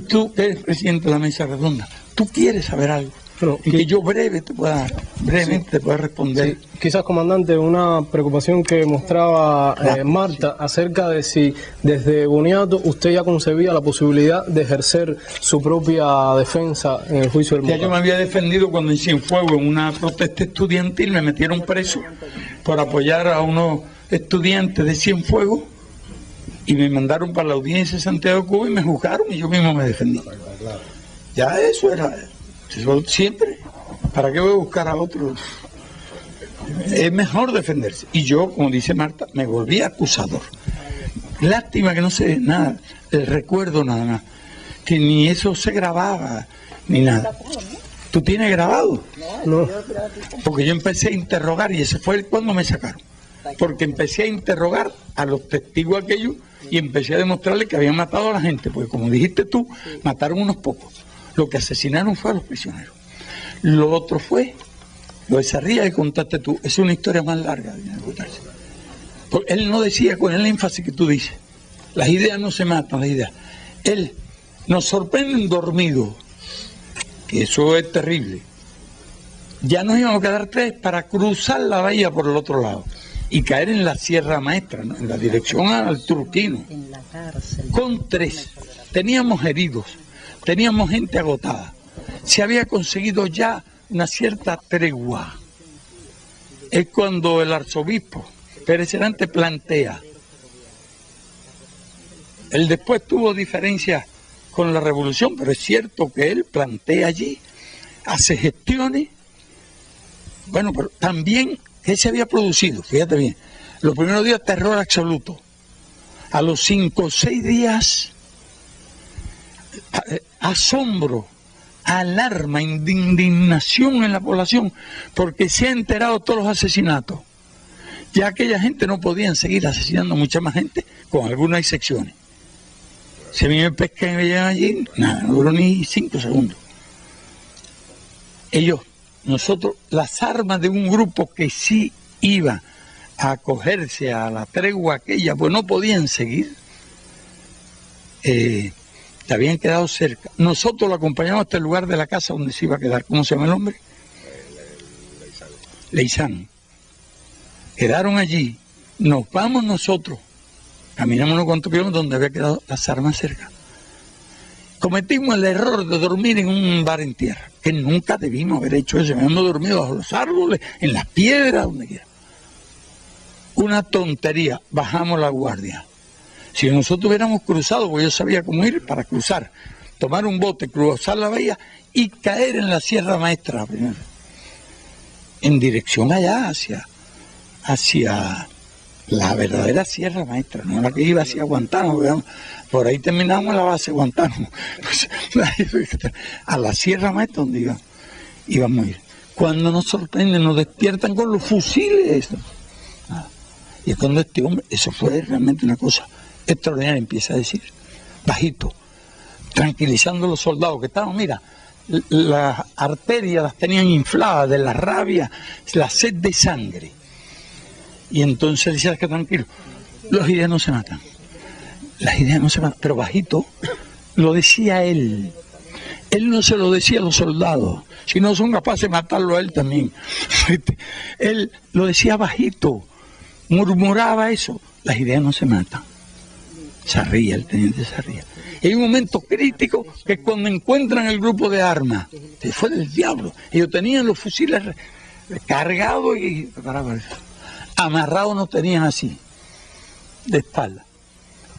S2: Tú que eres presidente de la mesa redonda, tú quieres saber algo.
S4: Pero,
S2: y que yo brevemente te pueda responder.
S4: Sí. Quizás, comandante, una preocupación que mostraba Marta acerca de si desde Boniato usted ya concebía la posibilidad de ejercer su propia defensa en el juicio del
S2: Ya
S4: Moncada.
S2: yo me había defendido cuando en Cienfuegos, en una protesta estudiantil, me metieron preso por apoyar a unos estudiantes de Cienfuegos y me mandaron para la audiencia de Santiago de Cuba y me juzgaron y yo mismo me defendí. Ya eso era... Siempre, ¿para qué voy a buscar a otro? Es mejor defenderse. Y yo, como dice Marta, me volví acusador. Lástima que no sé nada, el recuerdo nada más, que ni eso se grababa, ni nada. ¿Tú tienes grabado?
S4: No.
S2: Porque yo empecé a interrogar y ese fue cuando me sacaron. Porque empecé a interrogar a los testigos aquellos y empecé a demostrarles que habían matado a la gente, porque como dijiste tú, mataron unos pocos. Lo que asesinaron fue a los prisioneros. Lo otro fue, lo de Sarria que contaste tú, es una historia más larga de contarse. Porque él no decía con el énfasis que tú dices, las ideas no se matan, las ideas. Él nos sorprende dormidos, que eso es terrible. Ya nos íbamos a quedar 3 para cruzar la bahía por el otro lado y caer en la Sierra Maestra, ¿no? En la dirección al Turquino. Con 3. Teníamos heridos. Teníamos gente agotada. Se había conseguido ya una cierta tregua. Es cuando el arzobispo Pérez Cerante plantea. Él después tuvo diferencias con la revolución, pero es cierto que él plantea allí, hace gestiones. Bueno, pero también, ¿qué se había producido? Fíjate bien, los primeros días terror absoluto. A los 5 o 6 días... asombro, alarma, indignación en la población, porque se ha enterado de todos los asesinatos. Ya aquella gente no podían seguir asesinando a mucha más gente, con algunas excepciones. Si a mí me pescan y me llevan allí, nada, no duró ni 5 segundos. Nosotros, las armas de un grupo que sí iba a acogerse a la tregua aquella, pues no podían seguir. Se habían quedado cerca. Nosotros lo acompañamos hasta el lugar de la casa donde se iba a quedar. ¿Cómo se llama el hombre? Leizán. Quedaron allí. Nos vamos nosotros. Caminamos unos cuantos kilómetros donde había quedado las armas cerca. Cometimos el error de dormir en un bar en tierra, que nunca debimos haber hecho eso. Habíamos dormido bajo los árboles, en las piedras, donde quiera. Una tontería. Bajamos la guardia. Si nosotros hubiéramos cruzado, porque yo sabía cómo ir para cruzar, tomar un bote, cruzar la bahía y caer en la Sierra Maestra primero, en dirección allá, hacia la verdadera Sierra Maestra, no la que iba hacia Guantánamo, digamos. Por ahí terminamos la base de Guantánamo, pues, a la Sierra Maestra donde íbamos a ir. Cuando nos sorprenden, nos despiertan con los fusiles. Y es cuando este hombre, eso fue realmente una cosa extraordinaria, empieza a decir, bajito, tranquilizando a los soldados que estaban, mira, las arterias las tenían infladas de la rabia, la sed de sangre. Y entonces decía que tranquilo, las ideas no se matan, las ideas no se matan, pero bajito, lo decía él no se lo decía a los soldados, si no son capaces de matarlo a él también. Él lo decía bajito, murmuraba eso, las ideas no se matan. Sarria, el teniente Sarria. Y hay un momento crítico que es cuando encuentran el grupo de armas, que fue del diablo. Ellos tenían los fusiles cargados y preparados. Amarrados no tenían así, de espalda.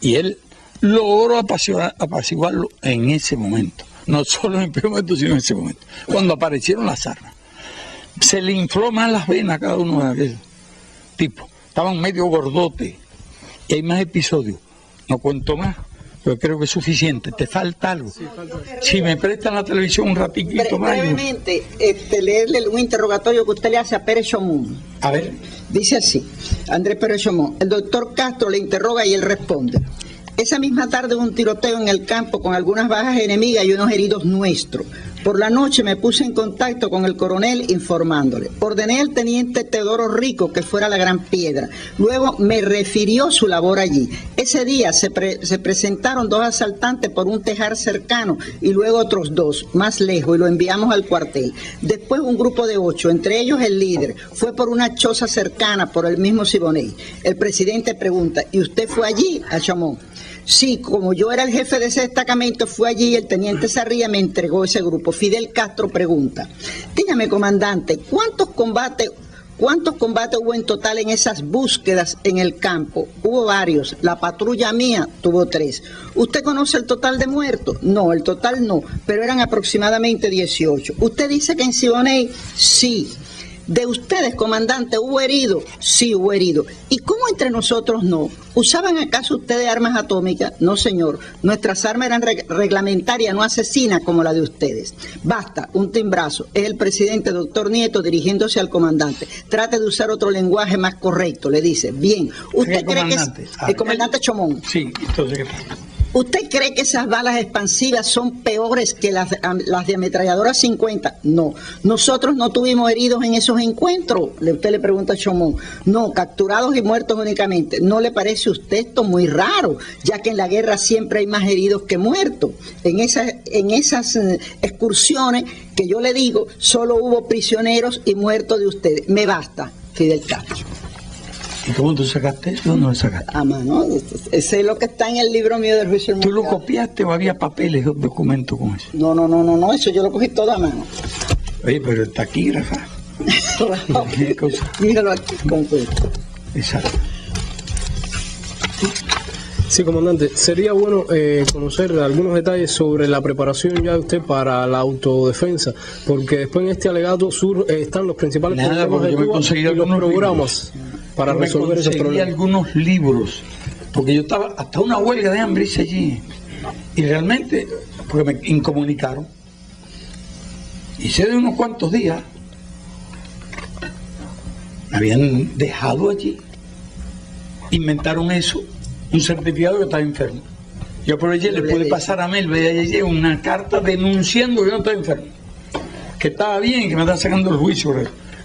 S2: Y él logró apaciguarlo en ese momento. No solo en el primer momento, sino en ese momento. Cuando aparecieron las armas. Se le infló más las venas a cada uno de aquellos tipos. Estaban medio gordotes. Y hay más episodios. No cuento más, pero creo que es suficiente. ¿Te falta algo? Sí, falta. Si me prestan la televisión un ratiquito más.
S5: Brevemente, leerle un interrogatorio que usted le hace a Pérez Chomún.
S2: A ver.
S5: Dice así, Andrés Pérez Chomún. El doctor Castro le interroga y él responde. Esa misma tarde hubo un tiroteo en el campo con algunas bajas enemigas y unos heridos nuestros. Por la noche me puse en contacto con el coronel informándole. Ordené al teniente Teodoro Rico que fuera a la Gran Piedra. Luego me refirió su labor allí. Ese día se presentaron 2 asaltantes por un tejar cercano y luego otros 2 más lejos y lo enviamos al cuartel. Después un grupo de 8, entre ellos el líder, fue por una choza cercana por el mismo Siboney. El presidente pregunta, ¿y usted fue allí a Chamón? Sí, como yo era el jefe de ese destacamento, fue allí y el teniente Sarría me entregó ese grupo. Fidel Castro pregunta, dígame, comandante, ¿cuántos combates hubo en total en esas búsquedas en el campo? Hubo varios, la patrulla mía tuvo 3. ¿Usted conoce el total de muertos? No, el total no, pero eran aproximadamente 18. ¿Usted dice que en Siboney? Sí. ¿De ustedes, comandante, hubo heridos? Sí, hubo heridos. ¿Y cómo entre nosotros no? ¿Usaban acaso ustedes armas atómicas? No, señor. Nuestras armas eran reglamentarias, no asesinas como la de ustedes. Basta, un timbrazo. Es el presidente, doctor Nieto, dirigiéndose al comandante. Trate de usar otro lenguaje más correcto, le dice. Bien. ¿Usted cree que el comandante Chomón?
S2: Sí, entonces, ¿qué pasa?
S5: ¿Usted cree que esas balas expansivas son peores que las de ametralladoras 50? No. Nosotros no tuvimos heridos en esos encuentros. Usted le pregunta a Chomón. No, capturados y muertos únicamente. ¿No le parece a usted esto muy raro? Ya que en la guerra siempre hay más heridos que muertos. En esas excursiones que yo le digo, solo hubo prisioneros y muertos de ustedes. Me basta, Fidel Castro.
S2: ¿Y cómo tú sacaste eso? ¿Dónde lo sacaste?
S5: A mano. Ese es lo que está en el libro mío del juicio.
S2: ¿Tú lo copiaste o había papeles o documentos con eso?
S5: No, eso yo lo cogí todo a mano.
S2: Oye, pero el taquígrafo. ¿Qué cosa?
S5: Míralo aquí, completo.
S2: Exacto.
S4: Sí, comandante, sería bueno conocer algunos detalles sobre la preparación ya de usted para la autodefensa, porque después en este alegato están los principales problemas de Cuba y los programas para resolver esos problemas.
S2: Algunos libros, porque yo estaba hasta una huelga de hambre hice allí, y realmente, porque me incomunicaron, hice de unos cuantos días, me habían dejado allí, inventaron eso, un certificado que estaba enfermo. Yo aproveché, le pude pasar a Melve una carta denunciando que yo no estaba enfermo, que estaba bien, que me estaba sacando el juicio.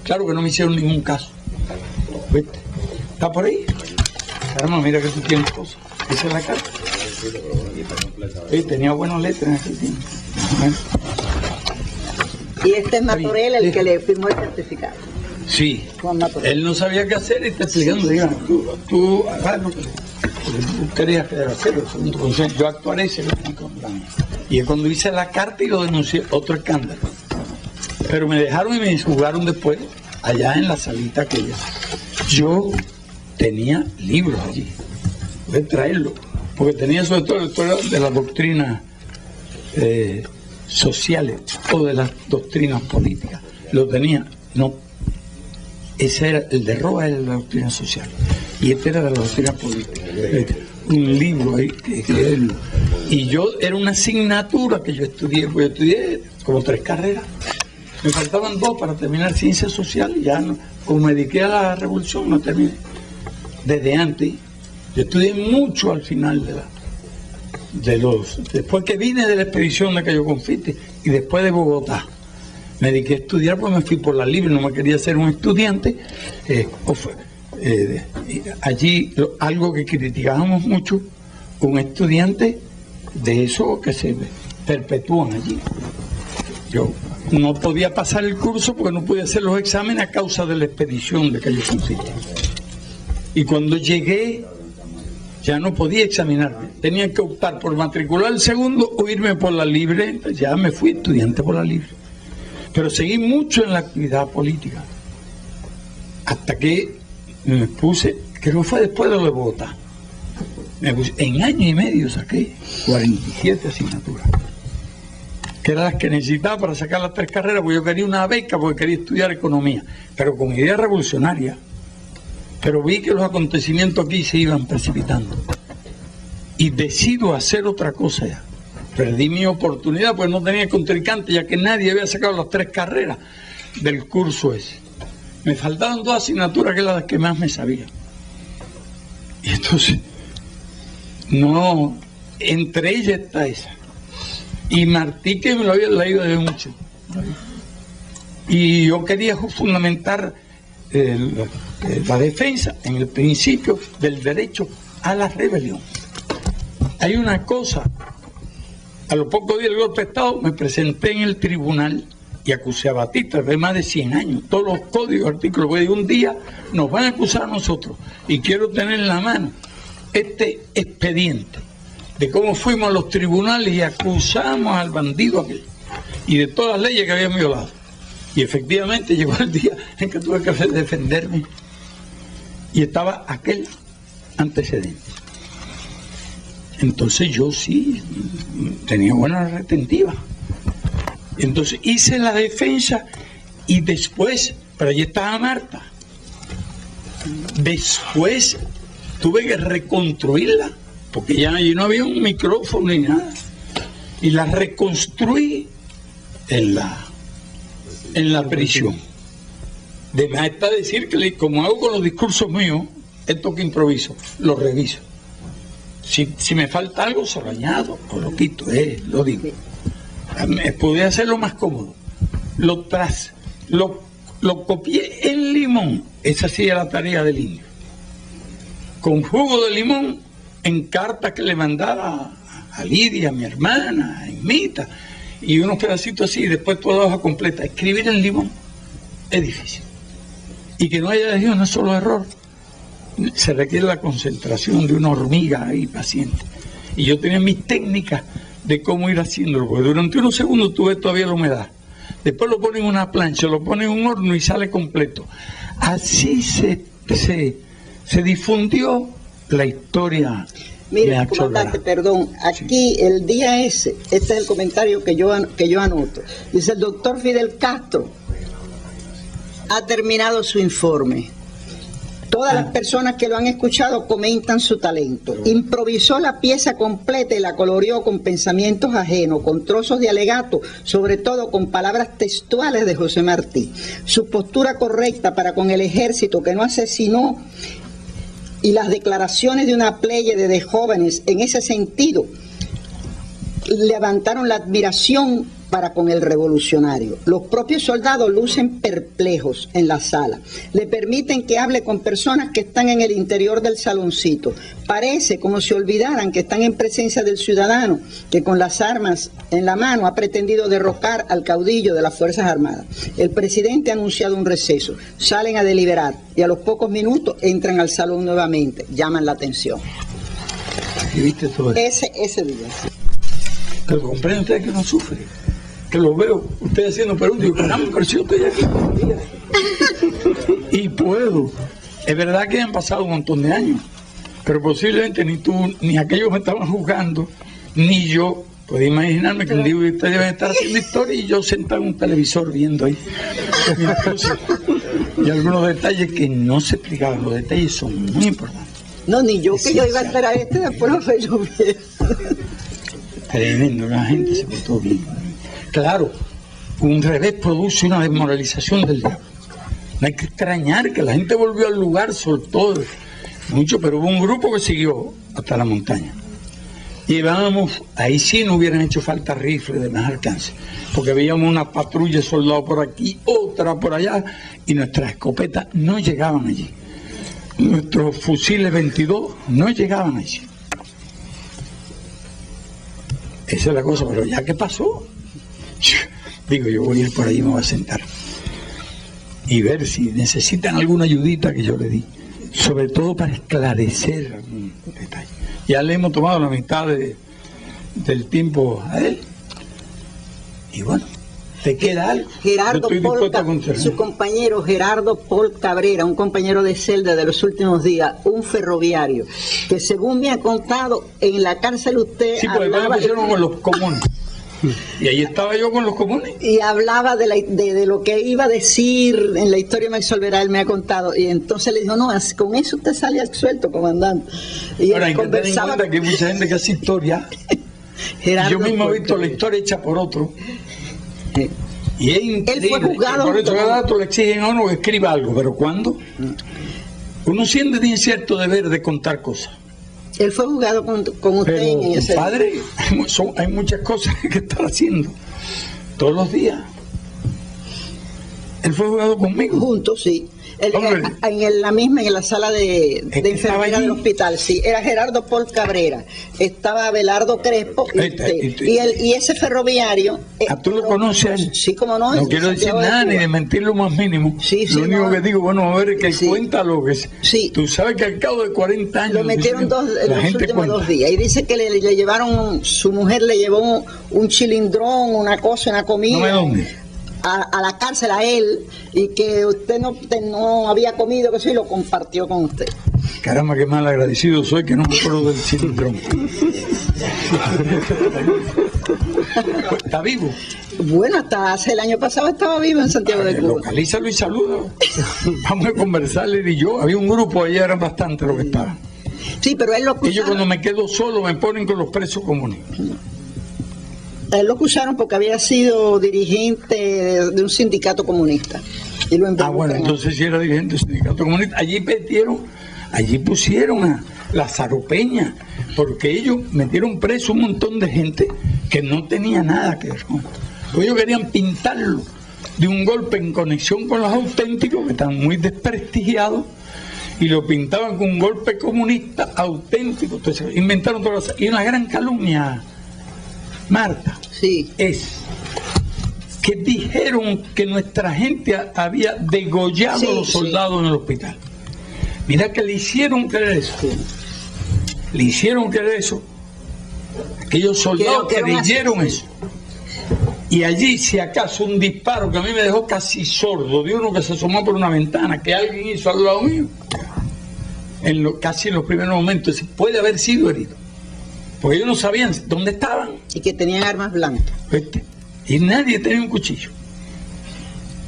S2: Claro que no me hicieron ningún caso. ¿Viste? ¿Está por ahí? Caramba, mira que tú tienes cosas. Esa es la carta. Sí, tenía buenas letras en aquel tiempo.
S5: Y este es Matorel el que le firmó el certificado.
S2: Sí, él no sabía qué hacer y está explicando, diga, tú hagas lo que tú querías hacerlo, yo actuaré según mi plan. Y es cuando hice la carta y lo denuncié, otro escándalo. Pero me dejaron y me jugaron después, allá en la salita aquella. Yo tenía libros allí, voy a traerlo, porque tenía sobre todo la historia de las doctrinas sociales o de las doctrinas políticas. Lo tenía, no. Ese era, el de Roa era de la doctrina social y este era de la doctrina política. Un libro ahí y yo era una asignatura que yo estudié, pues yo estudié como 3 carreras. Me faltaban 2 para terminar ciencias sociales y ya no, como me dediqué a la revolución no terminé. Desde antes, yo estudié mucho al final después que vine de la expedición de Cayo Confite y después de Bogotá. Me dediqué a estudiar porque me fui por la libre, no me quería ser un estudiante. Allí algo que criticábamos mucho, un estudiante de eso que se perpetúan allí. Yo no podía pasar el curso porque no podía hacer los exámenes a causa de la expedición de Cayo Confite. Y cuando llegué ya no podía examinarme, tenía que optar por matricular el segundo o irme por la libre. Entonces ya me fui estudiante por la libre. Pero seguí mucho en la actividad política, hasta que me puse, creo que fue después de lo de Bogotá, en año y medio saqué 47 asignaturas, que eran las que necesitaba para sacar las 3 carreras, porque yo quería una beca, porque quería estudiar economía, pero con idea revolucionaria. Pero vi que los acontecimientos aquí se iban precipitando, y decido hacer otra cosa ya. Perdí mi oportunidad porque no tenía contrincante, ya que nadie había sacado las 3 carreras del curso ese. Me faltaban 2 asignaturas que eran las que más me sabía. Y entonces, no, entre ellas está esa. Y Martí, que me lo había leído desde mucho. Y yo quería fundamentar la defensa en el principio del derecho a la rebelión. Hay una cosa, a los pocos días del golpe de Estado me presenté en el tribunal y acusé a Batista de más de 100 años, todos los códigos, artículos, porque un día nos van a acusar a nosotros y quiero tener en la mano este expediente de cómo fuimos a los tribunales y acusamos al bandido aquel y de todas las leyes que habían violado. Y efectivamente llegó el día en que tuve que defenderme y estaba aquel antecedente. Entonces yo sí tenía buena retentiva. Entonces hice la defensa y después, pero allí estaba Marta. Después tuve que reconstruirla, porque ya allí no había un micrófono ni nada. Y la reconstruí en la prisión. De más está decir que, como hago con los discursos míos, esto que improviso, lo reviso. Si me falta algo, se lo añado o lo quito, lo digo. Podría hacerlo más cómodo. Lo copié en limón. Esa sí era la tarea del indio. Con jugo de limón en cartas que le mandaba a Lidia, mi hermana, a Emita, y unos pedacitos así, y después toda la hoja completa. Escribir en limón es difícil. Y que no haya dejado un solo error. Se requiere la concentración de una hormiga ahí paciente. Y yo tenía mis técnicas de cómo ir haciéndolo, porque durante unos segundos tú ves todavía la humedad. Después lo ponen en una plancha, lo ponen en un horno y sale completo. Así se difundió la historia.
S5: Mire, comandante, perdón, aquí sí. El día ese, este es el comentario que yo anoto. Dice: el doctor Fidel Castro ha terminado su informe. Todas las personas que lo han escuchado comentan su talento. Improvisó la pieza completa y la coloreó con pensamientos ajenos, con trozos de alegato, sobre todo con palabras textuales de José Martí. Su postura correcta para con el ejército que no asesinó y las declaraciones de una pléyade de jóvenes en ese sentido levantaron la admiración para con el revolucionario. Los propios soldados lucen perplejos en la sala. Le permiten que hable con personas que están en el interior del saloncito. Parece como si olvidaran que están en presencia del ciudadano que con las armas en la mano ha pretendido derrocar al caudillo de las Fuerzas Armadas. El presidente ha anunciado un receso. Salen a deliberar y a los pocos minutos entran al salón nuevamente. Llaman la atención.
S2: ¿Y viste todo eso?
S5: Ese día.
S2: Pero comprende usted que no sufre. Que lo veo, usted haciendo preguntas, digo, caramba, pero si yo estoy aquí todavía. Y puedo. Es verdad que han pasado un montón de años, pero posiblemente ni tú, ni aquellos me estaban jugando, ni yo. Puedo imaginarme que un día ustedes deben estar haciendo historia y yo sentado en un televisor viendo ahí. Y algunos detalles que no se explicaban, los detalles son muy importantes.
S5: No, ni yo que yo iba a esperar después lo fue llover.
S2: Tremendo, la gente se portó bien. Claro, un revés produce una desmoralización del diablo. No hay que extrañar que la gente volvió al lugar, soltó mucho, pero hubo un grupo que siguió hasta la montaña. Llevábamos, ahí sí no hubieran hecho falta rifles de más alcance, porque veíamos una patrulla de soldados por aquí, otra por allá, y nuestras escopetas no llegaban allí. Nuestros fusiles 22 no llegaban allí. Esa es la cosa, pero ya que pasó, digo, yo voy a ir por ahí, me voy a sentar y ver si necesitan alguna ayudita que yo le di, sobre todo para esclarecer algún detalle. Ya le hemos tomado la mitad del tiempo a él y bueno, ¿te queda algo?
S5: Gerardo Paul, su compañero Gerardo Paul Cabrera, un compañero de celda de los últimos días, un ferroviario, que según me ha contado, en la cárcel usted
S2: sí, pues hablaba... Sí, pusieron con los comunes. Y ahí estaba yo con los comunes.
S5: Y hablaba de lo que iba a decir en la historia me absolverá, él me ha contado. Y entonces le dijo, no, con eso usted sale suelto, comandante. Y
S2: ahora hay que tener en cuenta que hay mucha gente que hace historia. Yo mismo he visto la historia hecha por otro. Y es increíble.
S5: Él fue juzgado.
S2: Por eso cada dato le exigen a uno que escriba algo, pero ¿cuándo? Uno siempre tiene cierto deber de contar cosas.
S5: Él fue juzgado con usted
S2: Pero,
S5: en ese
S2: padre, hay muchas cosas que estar haciendo todos los días. Él fue juzgado conmigo.
S5: juntos, sí.
S2: Hombre.
S5: En la sala de
S2: que estaba
S5: enfermera
S2: allí.
S5: del hospital, sí. Era Gerardo Paul Cabrera, estaba Abelardo Crespo y ese ferroviario.
S2: ¿Tú lo conoces?
S5: Sí, como no.
S2: No quiero decir nada ni de mentir lo más mínimo.
S5: Sí,
S2: lo único
S5: no.
S2: que digo, bueno, a ver, que
S5: Sí.
S2: cuenta lo que es.
S5: Sí.
S2: Tú sabes que al cabo de 40 años...
S5: Lo metieron los últimos
S2: cuenta.
S5: 2 días y dice que le llevaron, su mujer le llevó un chilindrón, una cosa, una comida.
S2: No me dónde.
S5: A la cárcel a él, y que usted no había comido, que sí, lo compartió con usted.
S2: Caramba, qué mal agradecido soy que no me acuerdo del cilindrón. Pues, está vivo.
S5: Bueno, hasta hace el año pasado estaba vivo en Santiago de Cuba.
S2: Localízalo y salúdalo. Vamos a conversar, él y yo. Había un grupo allá, eran bastante los que estaban.
S5: Sí, pero él lo acusaron.
S2: Ellos cuando me quedo solo me ponen con los presos comunistas.
S5: Él lo acusaron porque había sido dirigente de un sindicato comunista. Y lo
S2: Bueno, entonces si era dirigente del sindicato comunista. Allí pusieron a la Zaropeña, porque ellos metieron preso un montón de gente que no tenía nada que ver con esto. Ellos querían pintarlo de un golpe en conexión con los auténticos, que están muy desprestigiados, y lo pintaban con un golpe comunista auténtico. Entonces inventaron todas las... Y una gran calumnia, Marta,
S5: sí.
S2: es que dijeron que nuestra gente había degollado a los soldados en el hospital. Mira que le hicieron creer eso. Le hicieron creer eso. Aquellos soldados creyeron eso. Y allí, si acaso, un disparo que a mí me dejó casi sordo, de uno que se asomó por una ventana, que alguien hizo al lado mío, casi en los primeros momentos, puede haber sido herido. Porque ellos no sabían dónde estaban.
S5: Y que tenían armas blancas.
S2: ¿Viste? Y nadie tenía un cuchillo.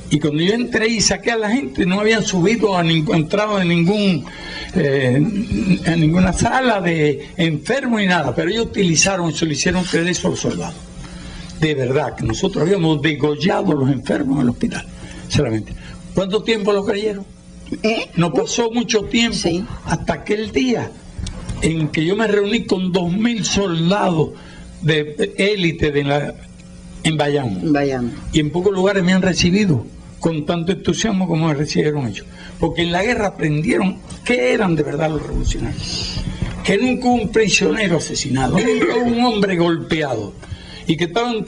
S2: Y cuando yo entré y saqué a la gente, no habían subido entrado en ninguna sala de enfermos ni nada, pero ellos utilizaron eso, le hicieron creer eso a los soldados. De verdad, que nosotros habíamos degollado a los enfermos en el hospital, solamente. ¿Cuánto tiempo lo creyeron? No pasó mucho tiempo,
S5: sí,
S2: hasta aquel día en que yo me reuní con 2.000 soldados de élite en Bayamo. Y en pocos lugares me han recibido con tanto entusiasmo como me recibieron ellos. Porque en la guerra aprendieron qué eran de verdad los revolucionarios. Que nunca hubo un prisionero asesinado, nunca hubo un hombre golpeado. Y que estaban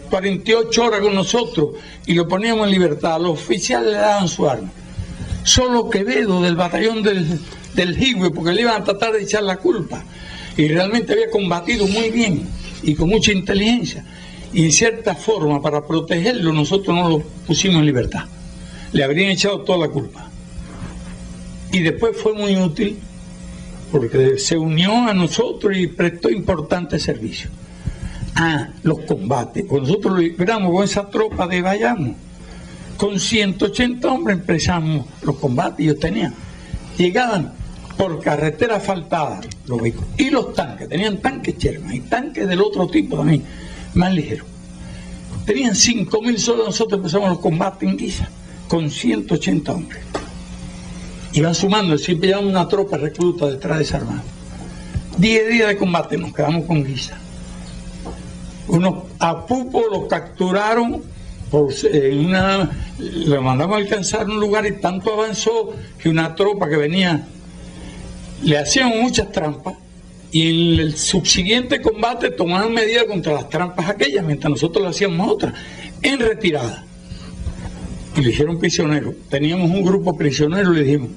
S2: 48 horas con nosotros y lo poníamos en libertad. Los oficiales le daban su arma. Solo Quevedo del batallón del Higüe, porque le iban a tratar de echar la culpa. Y realmente había combatido muy bien y con mucha inteligencia. Y en cierta forma, para protegerlo, nosotros no lo pusimos en libertad. Le habrían echado toda la culpa. Y después fue muy útil porque se unió a nosotros y prestó importante servicio. Los combates. Pues nosotros lo libramos con esa tropa de Bayamo. Con 180 hombres empezamos los combates. Ellos tenían. Llegaban por carretera asfaltada los vehículos. Y los tanques. Tenían tanques Sherman y tanques del otro tipo también, más ligeros. Tenían 5.000 soldados. Nosotros empezamos los combates en Guisa con 180 hombres. Iban sumando, siempre llevaban una tropa recluta detrás de esa armada. 10 días de combate, nos quedamos con Guisa. A Pupo los capturaron, lo mandamos a alcanzar un lugar y tanto avanzó que una tropa que venía, le hacían muchas trampas y en el subsiguiente combate tomaron medidas contra las trampas aquellas, mientras nosotros le hacíamos otras, en retirada. Y le hicieron prisionero. Teníamos un grupo prisionero y le dijimos,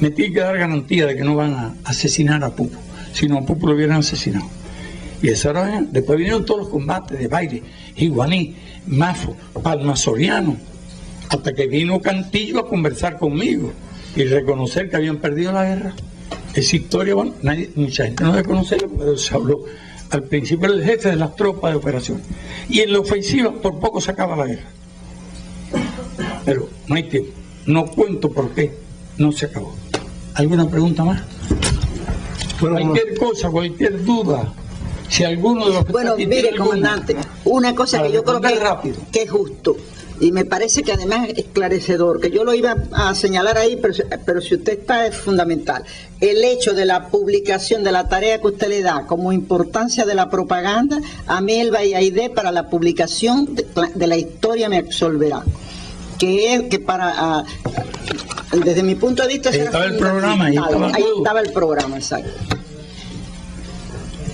S2: me tiene que dar garantía de que no van a asesinar a Pupo, si no a Pupo lo hubieran asesinado. Y esa era, después vinieron todos los combates de Baile, Iguaní, Mafo, Palma Soriano, hasta que vino Cantillo a conversar conmigo y reconocer que habían perdido la guerra. Esa historia, bueno, mucha gente no debe conocerla, pero se habló al principio del jefe de las tropas de operaciones. Y en la ofensiva por poco se acaba la guerra. Pero no hay tiempo. No cuento por qué no se acabó. ¿Alguna pregunta más? Cualquier cosa, cualquier duda. Si alguno de los que
S5: mire, comandante, una cosa que yo creo que es justo. y me parece que además es esclarecedor, que yo lo iba a señalar ahí, pero si usted está, es fundamental. El hecho de la publicación de la tarea que usted le da como importancia de la propaganda, a mí el Aide para la publicación de la historia me absolverá. Que es que para, desde mi punto de vista,
S2: ahí estaba el programa, ahí
S5: estaba el programa, exacto.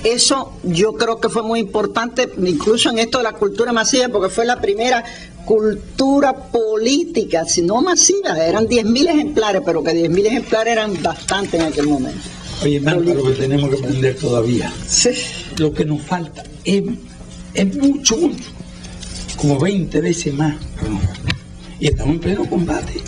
S5: Eso yo creo que fue muy importante, incluso en esto de la cultura masiva, porque fue la primera cultura política, si no masiva, eran 10.000 ejemplares, pero que 10.000 ejemplares eran bastante en aquel momento.
S2: Oye, Marta, lo que tenemos que aprender todavía,
S5: sí.
S2: Lo que nos falta es mucho, como 20 veces más, y estamos en pleno combate.